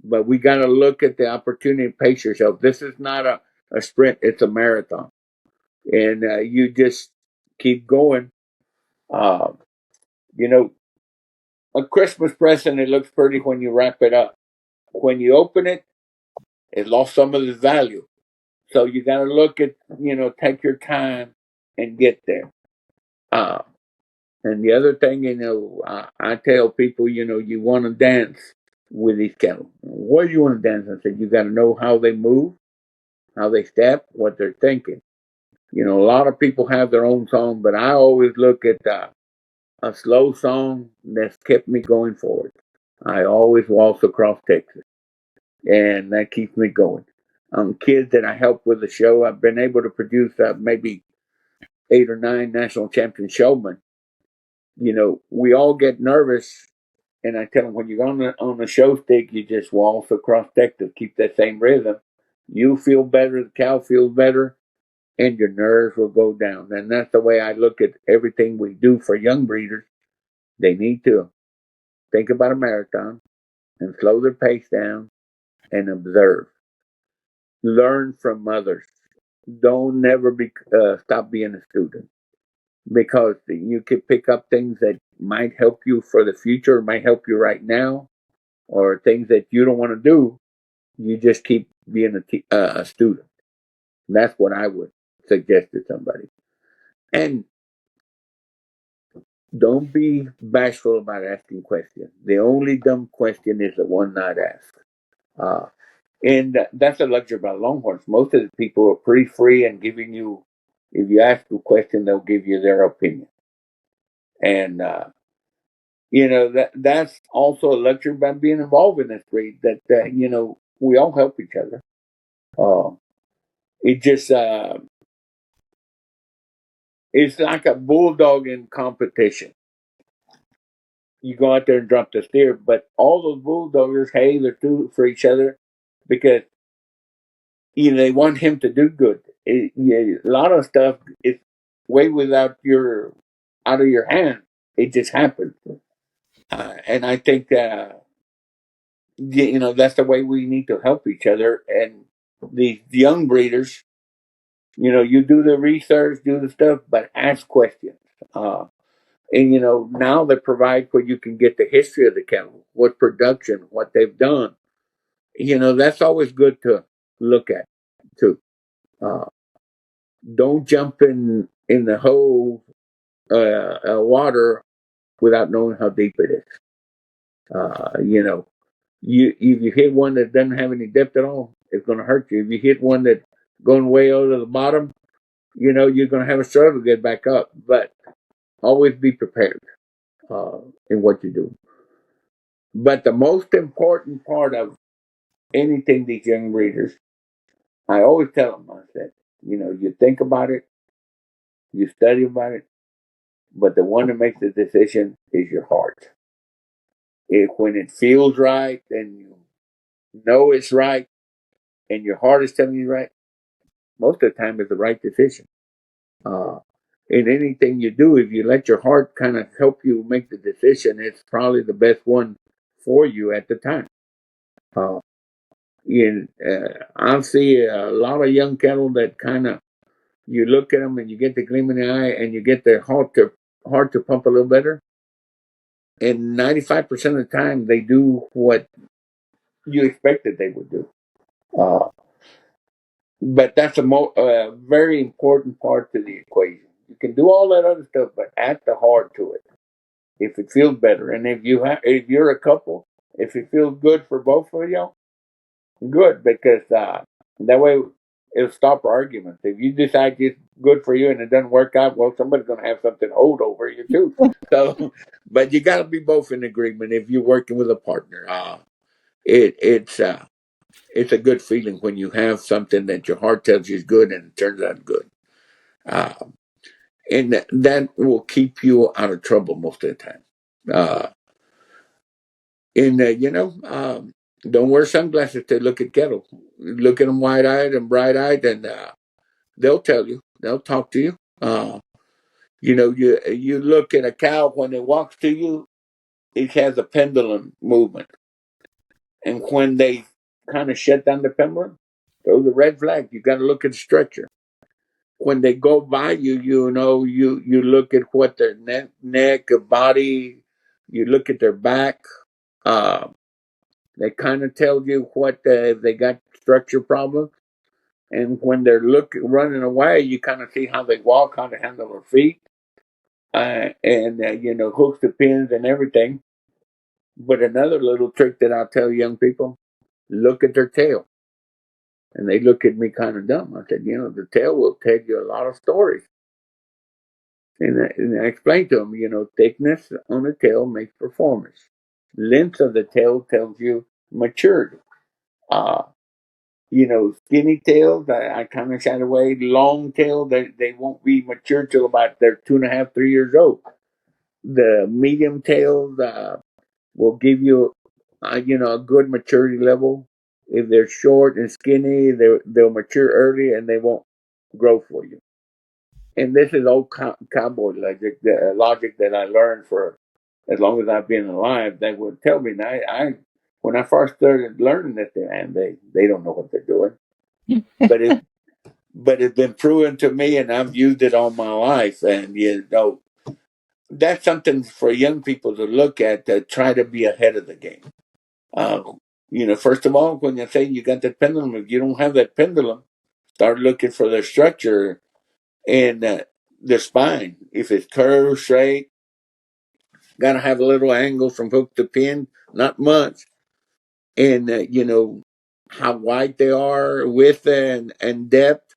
But we got to look at the opportunity and pace yourself. This is not a sprint, it's a marathon. And you just keep going. Uh, you know, a Christmas present, it looks pretty when you wrap it up. When you open it, it lost some of its value. So you got to look at, take your time and get there. Uh, and the other thing, I tell people, you want to dance with these cattle. What do you want to dance? I said, you got to know how they move, how they step, what they're thinking. A lot of people have their own song, but I always look at a slow song that's kept me going forward. I always waltz across Texas, and that keeps me going. Kids that I help with the show, I've been able to produce maybe 8 or 9 national champion showmen. We all get nervous, and I tell them, when you're on the show stick, you just waltz across Texas, keep that same rhythm. You feel better, the cow feels better, and your nerves will go down. And that's the way I look at everything we do for young breeders. They need to think about a marathon and slow their pace down and observe. Learn from others. Don't never stop being a student, because you could pick up things that might help you for the future, might help you right now, or things that you don't want to do. You just keep being a student. That's what I would suggest to somebody. And don't be bashful about asking questions. The only dumb question is the one not asked. And that's a luxury about Longhorns. Most of the people are pretty free and giving you, if you ask a question, they'll give you their opinion. And, that's also a luxury about being involved in this breed, that, we all help each other. It just, it's like a bulldog in competition. You go out there and drop the steer, but all those bulldoggers, hey, they're two for each other, because they want him to do good. A lot of stuff is way out of your hand. It just happens. And I think that's the way we need to help each other. And these young breeders, you do the research, do the stuff, but ask questions. And now they provide where you can get the history of the cattle, what production, what they've done. That's always good to look at too. Uh, don't jump in the whole water without knowing how deep it is. If you hit one that doesn't have any depth at all, it's going to hurt you. If you hit one that's going way over the bottom, you're going to have a struggle to get back up. But always be prepared in what you do. But the most important part of anything these young breeders, I always tell them, I said, you think about it, you study about it, but the one that makes the decision is your heart. When it feels right and you know it's right and your heart is telling you right, most of the time it's the right decision. Uh, in anything you do, if you let your heart kind of help you make the decision, it's probably the best one for you at the time. I see a lot of young cattle that kind of, you look at them and you get the gleam in the eye and you get their heart to pump a little better. And 95% of the time, they do what you expected they would do. Uh, but that's a very important part to the equation. You can do all that other stuff, but add the heart to it if it feels better. And if you're a couple, if it feels good for both of y'all, good, because that way it'll stop arguments. If you decide it's good for you and it doesn't work out, well, somebody's going to have something hold over you too. So, but you got to be both in agreement if you're working with a partner. It's a good feeling when you have something that your heart tells you is good and it turns out good. Uh, and that will keep you out of trouble most of the time. Uh, and don't wear sunglasses to look at cattle. Look at them wide-eyed and bright-eyed, and they'll tell you. They'll talk to you. You look at a cow when it walks to you, it has a pendulum movement, and when they kind of shut down the pendulum, those are red flags. You got to look at the structure. When they go by you, you look at what their neck, body. You look at their back. Uh, they kind of tell you what they got structure problems. And when they're running away, you kind of see how they walk, how they handle their feet, and hooks the pins and everything. But another little trick that I'll tell young people: look at their tail. And they look at me kind of dumb. I said, the tail will tell you a lot of stories. And I explained to them, thickness on the tail makes performance. Length of the tail tells you maturity. Uh, skinny tails, I kind of shied away. Long tail, they won't be mature till about they're 2.5, 3 years old. The medium tails will give you, a good maturity level. If they're short and skinny, they'll mature early and they won't grow for you. And this is old cowboy logic, the logic that I learned for as long as I've been alive. They would tell me, and when I first started learning this, and they don't know what they're doing, but it's been proven to me, and I've used it all my life. And that's something for young people to look at to try to be ahead of the game. Uh, first of all, when you say you got that pendulum, if you don't have that pendulum, start looking for their structure and their spine. If it's curved, straight, got to have a little angle from hook to pin, not much. And, how wide they are, width and depth.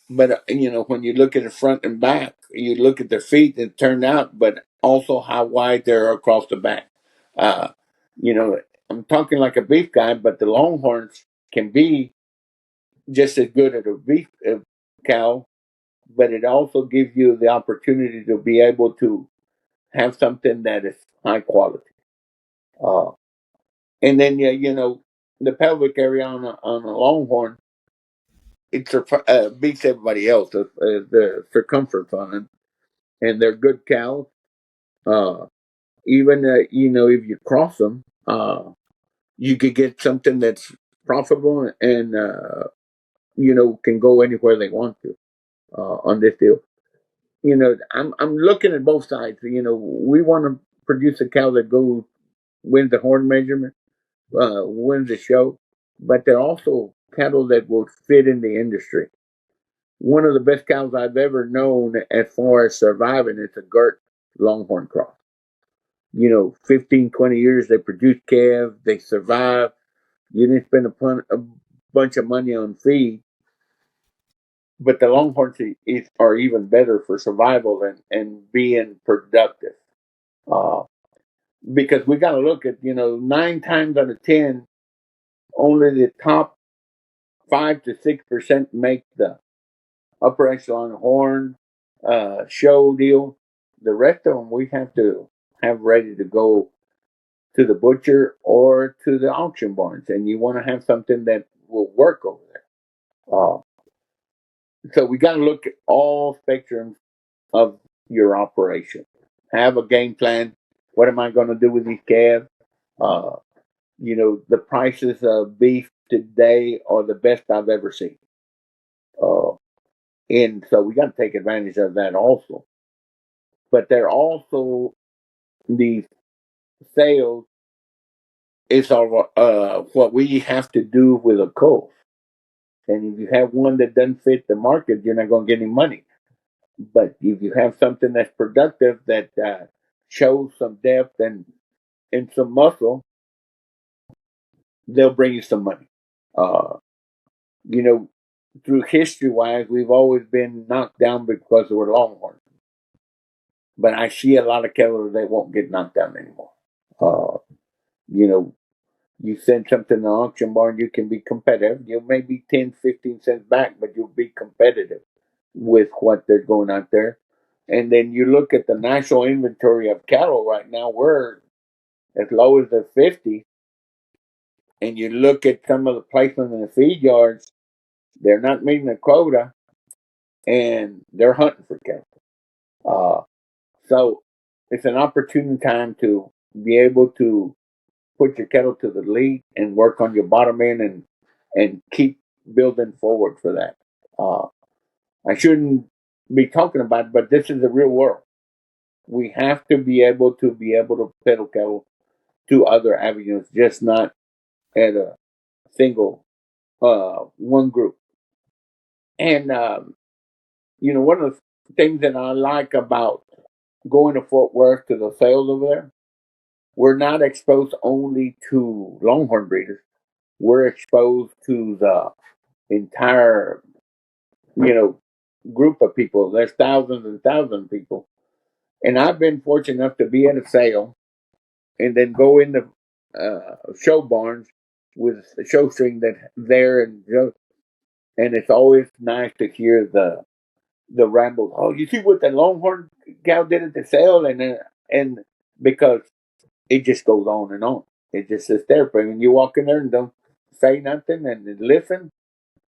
But, when you look at the front and back, you look at their feet and turn out, but also how wide they're across the back. Uh, I'm talking like a beef guy, but the Longhorns can be just as good as a beef cow, but it also gives you the opportunity to be able to have something that is high quality. Uh, and then, the pelvic area on a Longhorn it beats everybody else. The circumference on them, and they're good cows. Uh, Even if you cross them, you could get something that's profitable and can go anywhere they want to on this deal. I'm looking at both sides. We want to produce a cow that goes wins the horn measurement, wins the show, but they're also cattle that will fit in the industry. One of the best cows I've ever known as far as surviving is a Gert Longhorn cross. 15, 20 years, they produce calves, they survive. You didn't spend a bunch of money on feed, but the Longhorns are even better for survival and being productive. Uh, because we got to look at, 9 times out of 10, only the top 5 to 6% make the upper echelon horn show deal. The rest of them we have to have ready to go to the butcher or to the auction barns, and you want to have something that will work over there. So we got to look at all spectrums of your operation. Have a game plan. What am I going to do with these calves? Uh, the prices of beef today are the best I've ever seen. Uh, and so we got to take advantage of that also. But they're also these sales is what we have to do with a colt. And if you have one that doesn't fit the market, you're not going to get any money. But if you have something that's productive that shows some depth and some muscle, they'll bring you some money. Uh, you know, Through history wise, we've always been knocked down because we're Longhorns. But I see a lot of cattle that won't get knocked down anymore. Uh, you know, you send something to the auction barn, you can be competitive. You may be 10, 15 cents back, but you'll be competitive with what they're going out there. And then you look at the national inventory of cattle right now, we're as low as the 50. And you look at some of the placement in the feed yards, they're not meeting the quota and they're hunting for cattle. So it's an opportune time to be able to put your cattle to the lead and work on your bottom end and keep building forward for that. Uh, I shouldn't be talking about it, but this is the real world. We have to be able to pedal cattle to other avenues, just not at a single one group. And one of the things that I like about going to Fort Worth to the sales over there, we're not exposed only to Longhorn breeders. We're exposed to the entire, group of people. There's thousands and thousands of people. And I've been fortunate enough to be at a sale and then go into show barns with a show string that there and it's always nice to hear the ramble. Oh, you see what the Longhorn gal did at the sale, and because it just goes on and on. It just sits there. But when you walk in there and don't say nothing and listen,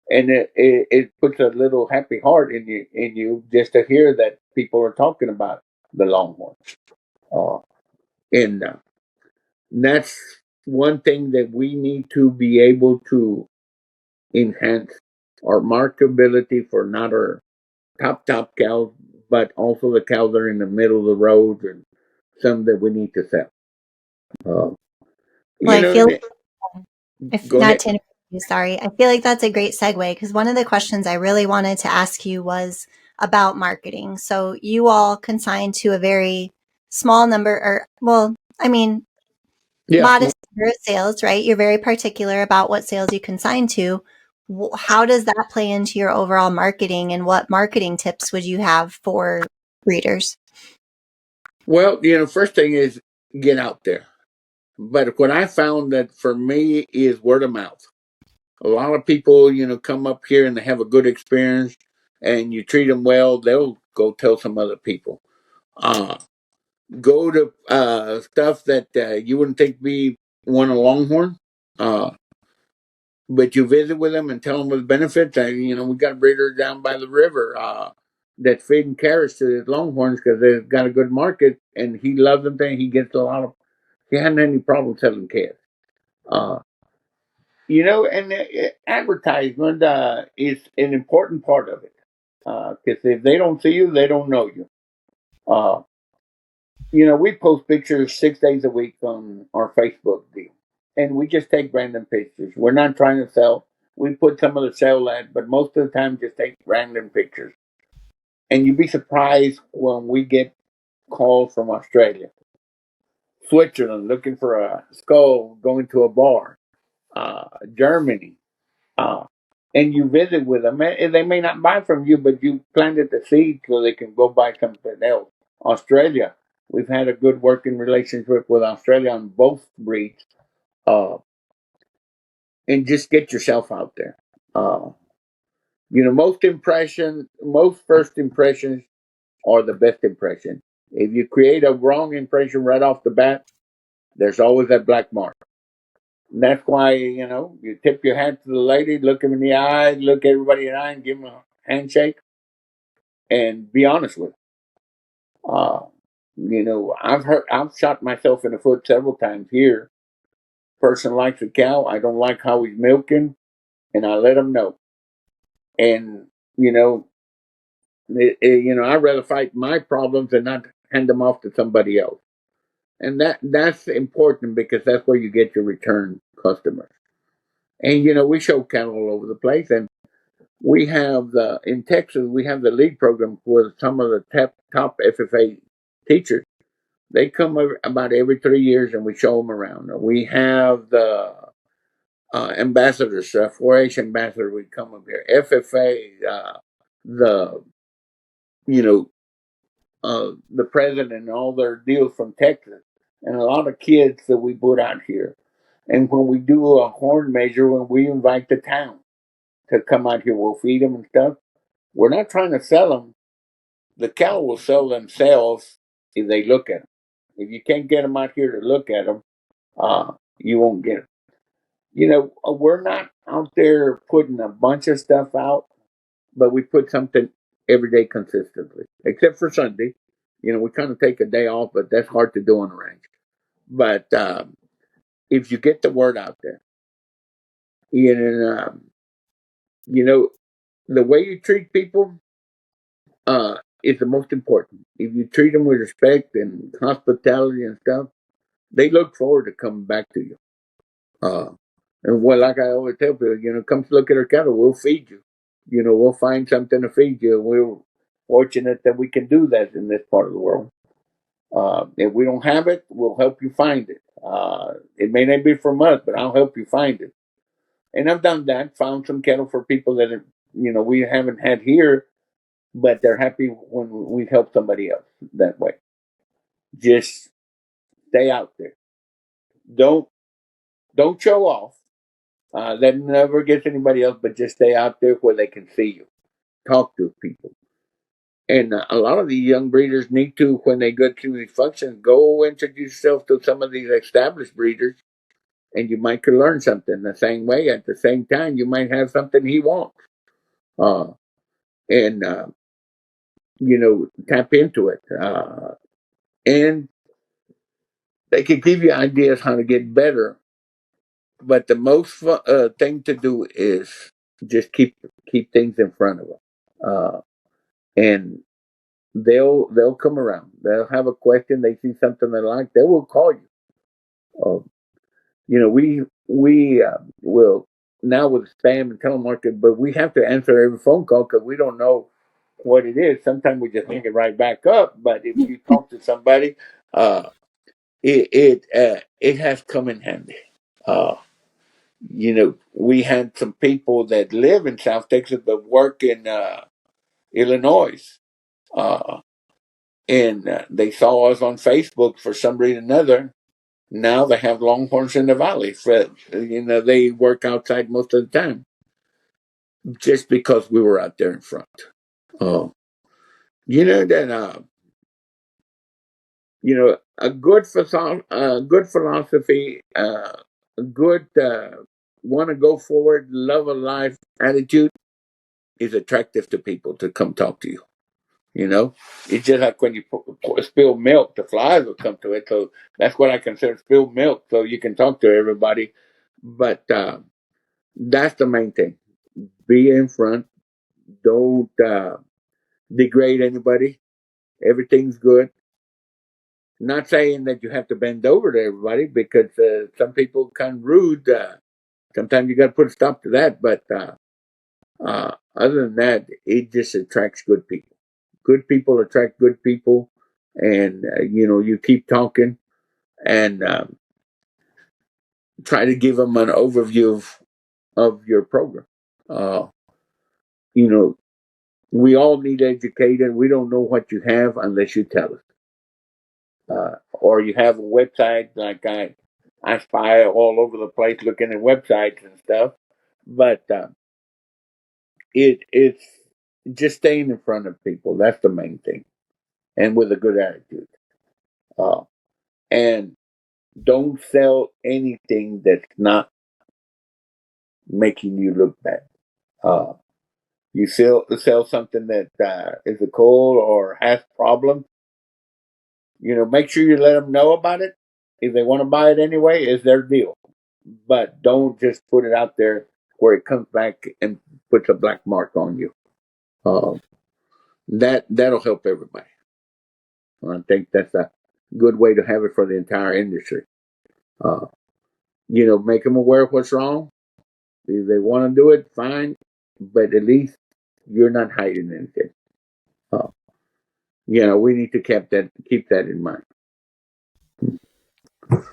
and it puts a little happy heart in you just to hear that people are talking about the Longhorns. Uh, and that's one thing that we need to be able to enhance our marketability for not our top cows, but also the cows that are in the middle of the road and some that we need to sell. Uh, Well, you I know, feel if go not ahead. to interrupt you, sorry. I feel like that's a great segue because one of the questions I really wanted to ask you was about marketing. So you all consign to a very small number, or well, I mean, Yeah. modest number of sales, right? You're very particular about what sales you consign to. How does that play into your overall marketing, and what marketing tips would you have for breeders? Well, first thing is get out there. But what I found that for me is word of mouth. A lot of people, come up here and they have a good experience, and you treat them well, they'll go tell some other people. Uh, Go to stuff that you wouldn't think be one a Longhorn. Uh, but you visit with them and tell them the benefits. We got a breeder down by the river that's feeding carrots to his Longhorns because they've got a good market, and he loves them. He gets a lot of. He hadn't any problem selling calves. Uh, and advertisement is an important part of it. Because if they don't see you, they don't know you. Uh, we post pictures 6 days a week on our Facebook deal, and we just take random pictures. We're not trying to sell. We put some of the sale ads, but most of the time, just take random pictures. And you'd be surprised when we get calls from Australia, Switzerland, looking for a skull, going to a bar, Germany, uh, and you visit with them. And they may not buy from you, but you planted the seed so they can go buy something else. Australia, we've had a good working relationship with Australia on both breeds. Uh, and just get yourself out there. Most first impressions are the best impression. If you create a wrong impression right off the bat, there's always that black mark. And that's why, you tip your hat to the lady, look them in the eye, look everybody in the eye, and give them a handshake, and be honest with them. I've shot myself in the foot several times here. Person likes a cow, I don't like how he's milking, and I let him know. And you know, I'd rather fight my problems and not hand them off to somebody else. And that's important because that's where you get your return customers. And we show cattle all over the place, and we have in Texas we have the lead program with some of the top FFA teachers. They come about every 3 years, and we show them around. We have the ambassadors, 4-H ambassador would come up here. FFA, the you know the president, and all their deals from Texas, and a lot of kids that we put out here. And when we do a horn measure, when we invite the town to come out here, we'll feed them and stuff. We're not trying to sell them. The cattle will sell themselves if they look at them. If you can't get them out here to look at them, you won't get them. We're not out there putting a bunch of stuff out, but we put something every day consistently, except for Sunday. We kind of take a day off, but that's hard to do on the ranch. But if you get the word out there, and the way you treat people is the most important. If you treat them with respect and hospitality and stuff, they look forward to coming back to you. And like I always tell people, come look at our cattle, we'll feed you. We'll find something to feed you. We're fortunate that we can do that in this part of the world. If we don't have it, we'll help you find it. It may not be from us, but I'll help you find it. And I've done that, found some cattle for people that, we haven't had here, but they're happy when we help somebody else that way. Just stay out there. Don't show off. That never gets anybody else, but just stay out there where they can see you. Talk to people. And a lot of these young breeders need to, when they go through these functions, go introduce yourself to some of these established breeders, and you might could learn something the same way. At the same time, you might have something he wants. And tap into it. And they can give you ideas how to get better. But the most thing to do is just keep things in front of them, and they'll come around. They'll have a question. They see something they like. They will call you. We will now with spam and telemarketing, but we have to answer every phone call because we don't know what it is. Sometimes we just hang it right back up. But if you talk to somebody, it has come in handy. We had some people that live in South Texas but work in Illinois, and they saw us on Facebook for some reason or another. Now they have Longhorns in the valley. They work outside most of the time, just because we were out there in front. Oh, that a good philosophy, a good want to go forward, love of life attitude is attractive to people to come talk to you. You know, it's just like when you spill milk, the flies will come to it. So that's what I consider spilled milk. So you can talk to everybody, but that's the main thing. Be in front. Don't degrade anybody. Everything's good. Not saying that you have to bend over to everybody because some people kind of rude. Sometimes you got to put a stop to that. But other than that, it just attracts good people. Good people attract good people, and you keep talking and try to give them an overview of your program. Uh, you know, we all need educated. We don't know what you have unless you tell us. Or you have a website like I spy all over the place looking at websites and stuff, but it's just staying in front of people. That's the main thing, and with a good attitude. Uh, and don't sell anything that's not making you look bad. Uh, you sell something that is a cold or has problems. Make sure you let them know about it. If they want to buy it anyway, it's their deal. But don't just put it out there where it comes back and puts a black mark on you. Uh, that'll help everybody. I think that's a good way to have it for the entire industry. Uh, make them aware of what's wrong. If they want to do it, fine. But at least you're not hiding anything. Uh, we need to keep that in mind.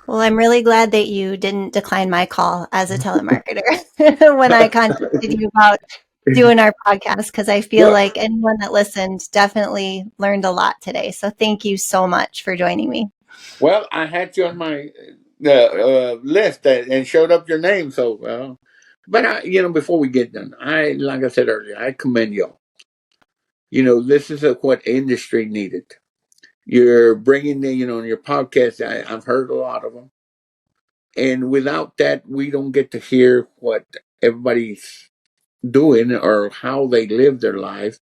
Well, I'm really glad that you didn't decline my call as a telemarketer when I contacted you about doing our podcast, because I feel Well, like anyone that listened definitely learned a lot today. So thank you so much for joining me. well, I had you on my list and showed up your name. So, but before we get done, like I said earlier, I commend y'all. This is what industry needed. You're bringing in your podcast. I've heard a lot of them, and without that, we don't get to hear what everybody's doing or how they live their lives.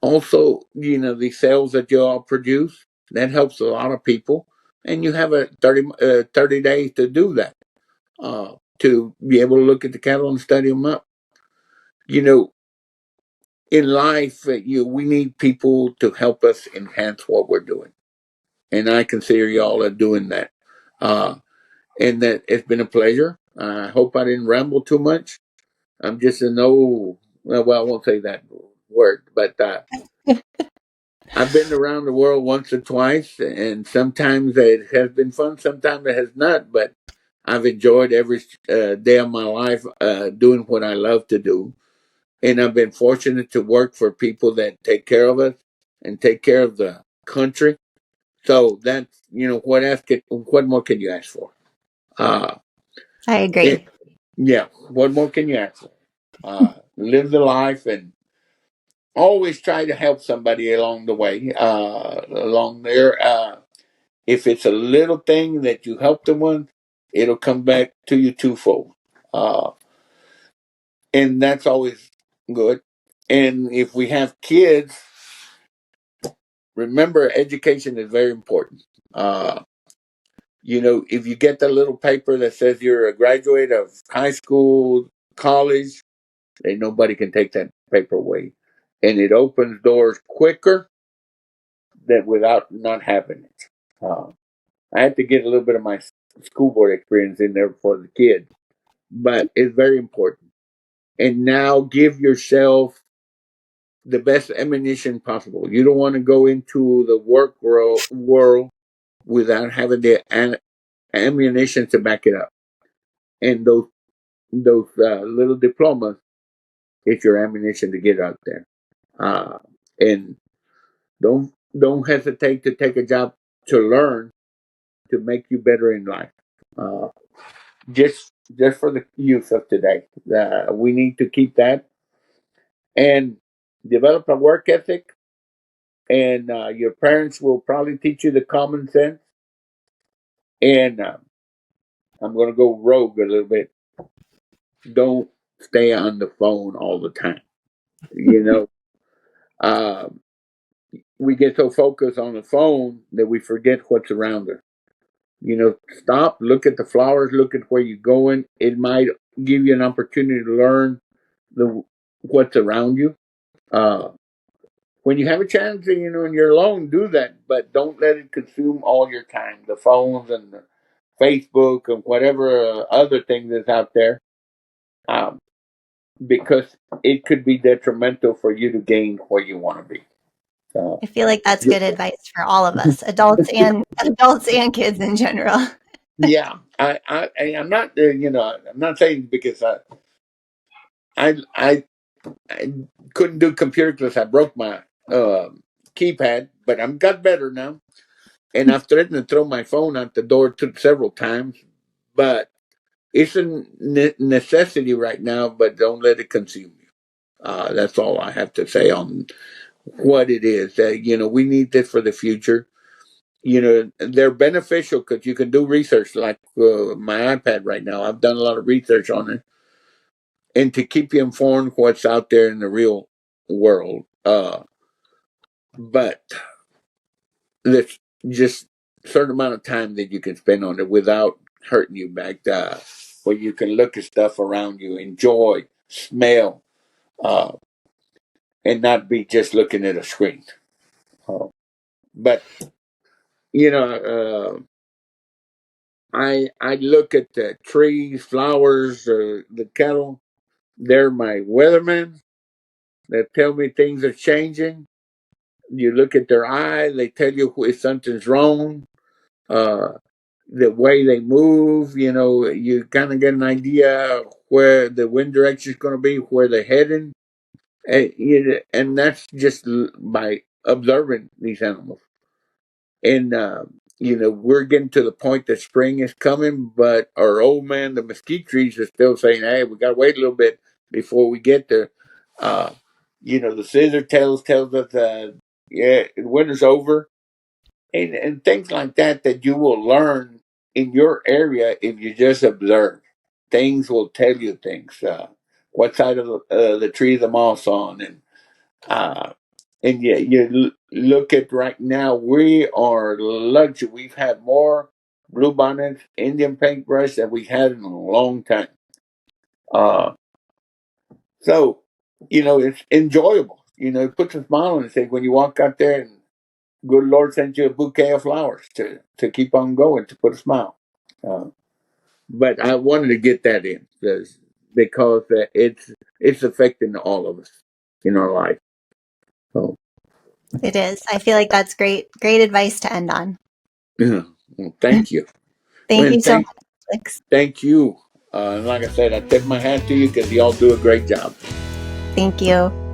Also, the sales that you all produce, that helps a lot of people. And you have a 30 days to do that, to be able to look at the cattle and study them up. In life, we need people to help us enhance what we're doing. And I consider y'all are doing that. And that it's been a pleasure. I hope I didn't ramble too much. I'm just well, I won't say that word, but I've been around the world once or twice, and sometimes it has been fun, sometimes it has not, but I've enjoyed every day of my life doing what I love to do. And I've been fortunate to work for people that take care of us and take care of the country. So that's, what more can you ask for? Uh, I it, agree. yeah, what more can you ask for? Live the life and always try to help somebody along the way, along there. If it's a little thing that you help them with, it'll come back to you twofold. Uh, and that's always good. And if we have kids, remember education is very important. If you get the little paper that says you're a graduate of high school, college, then nobody can take that paper away. And it opens doors quicker than without not having it. I had to get a little bit of my school board experience in there for the kids, but it's very important. And now give yourself the best ammunition possible. You don't want to go into the work world without having the ammunition to back it up. And those little diplomas is your ammunition to get out there. And don't hesitate to take a job to learn to make you better in life. Uh, just for the youth of today, we need to keep that and develop a work ethic. And your parents will probably teach you the common sense. And I'm going to go rogue a little bit. don't stay on the phone all the time. You know, uh, we get so focused on the phone that we forget what's around us. You know, stop, look at the flowers, look at where you're going. It might give you an opportunity to learn the what's around you. Uh, when you have a chance, you know, and you're alone, do that, but don't let it consume all your time. The phones and the Facebook and whatever other thing that's out there, um, because it could be detrimental for you to gain where you want to be. So, I feel like that's good advice for all of us, adults and kids in general. yeah, I'm not, you know, I'm not saying because I, I, I couldn't do computer because I broke my keypad, but I'm got better now, and I've threatened to throw my phone out the door several times, but it's a necessity right now. But don't let it consume you. That's all I have to say on what it is. You know, we need this for the future. You know, they're beneficial because you can do research like my iPad right now. I've done a lot of research on it, and to keep you informed what's out there in the real world. But there's just a certain amount of time that you can spend on it without hurting you back. Where you can look at stuff around you, enjoy, smell, uh, and not be just looking at a screen. But you know, I look at the trees, flowers, the cattle. They're my weathermen that tell me things are changing. You look at their eye; they tell you if something's wrong. Uh, the way they move, you know, you kind of get an idea where the wind direction is going to be, where they're heading, and that's just by observing these animals. And you know, we're getting to the point that spring is coming, but our old man, the mesquite trees, is still saying, "Hey, we got to wait a little bit before we get there." Uh, you know, the scissor tells us, "Yeah, winter's over," and things like that that you will learn in your area if you just observe. Things will tell you things. What side of the tree the moss on, uh, and yeah, you look at right now, we are lucky. We've had more bluebonnets, Indian paintbrush than we had in a long time. Uh, so, you know, it's enjoyable. You know, it puts a smile on the face when you walk out there and good Lord sent you a bouquet of flowers to keep on going, to put a smile. Uh, but I wanted to get that in because it's affecting all of us in our life. So, It is. I feel like that's great advice to end on. yeah. Well, thank you. Thank Well, you so much, Felix. thank you. And like I said, I tip my hat to you because y'all do a great job. Thank you.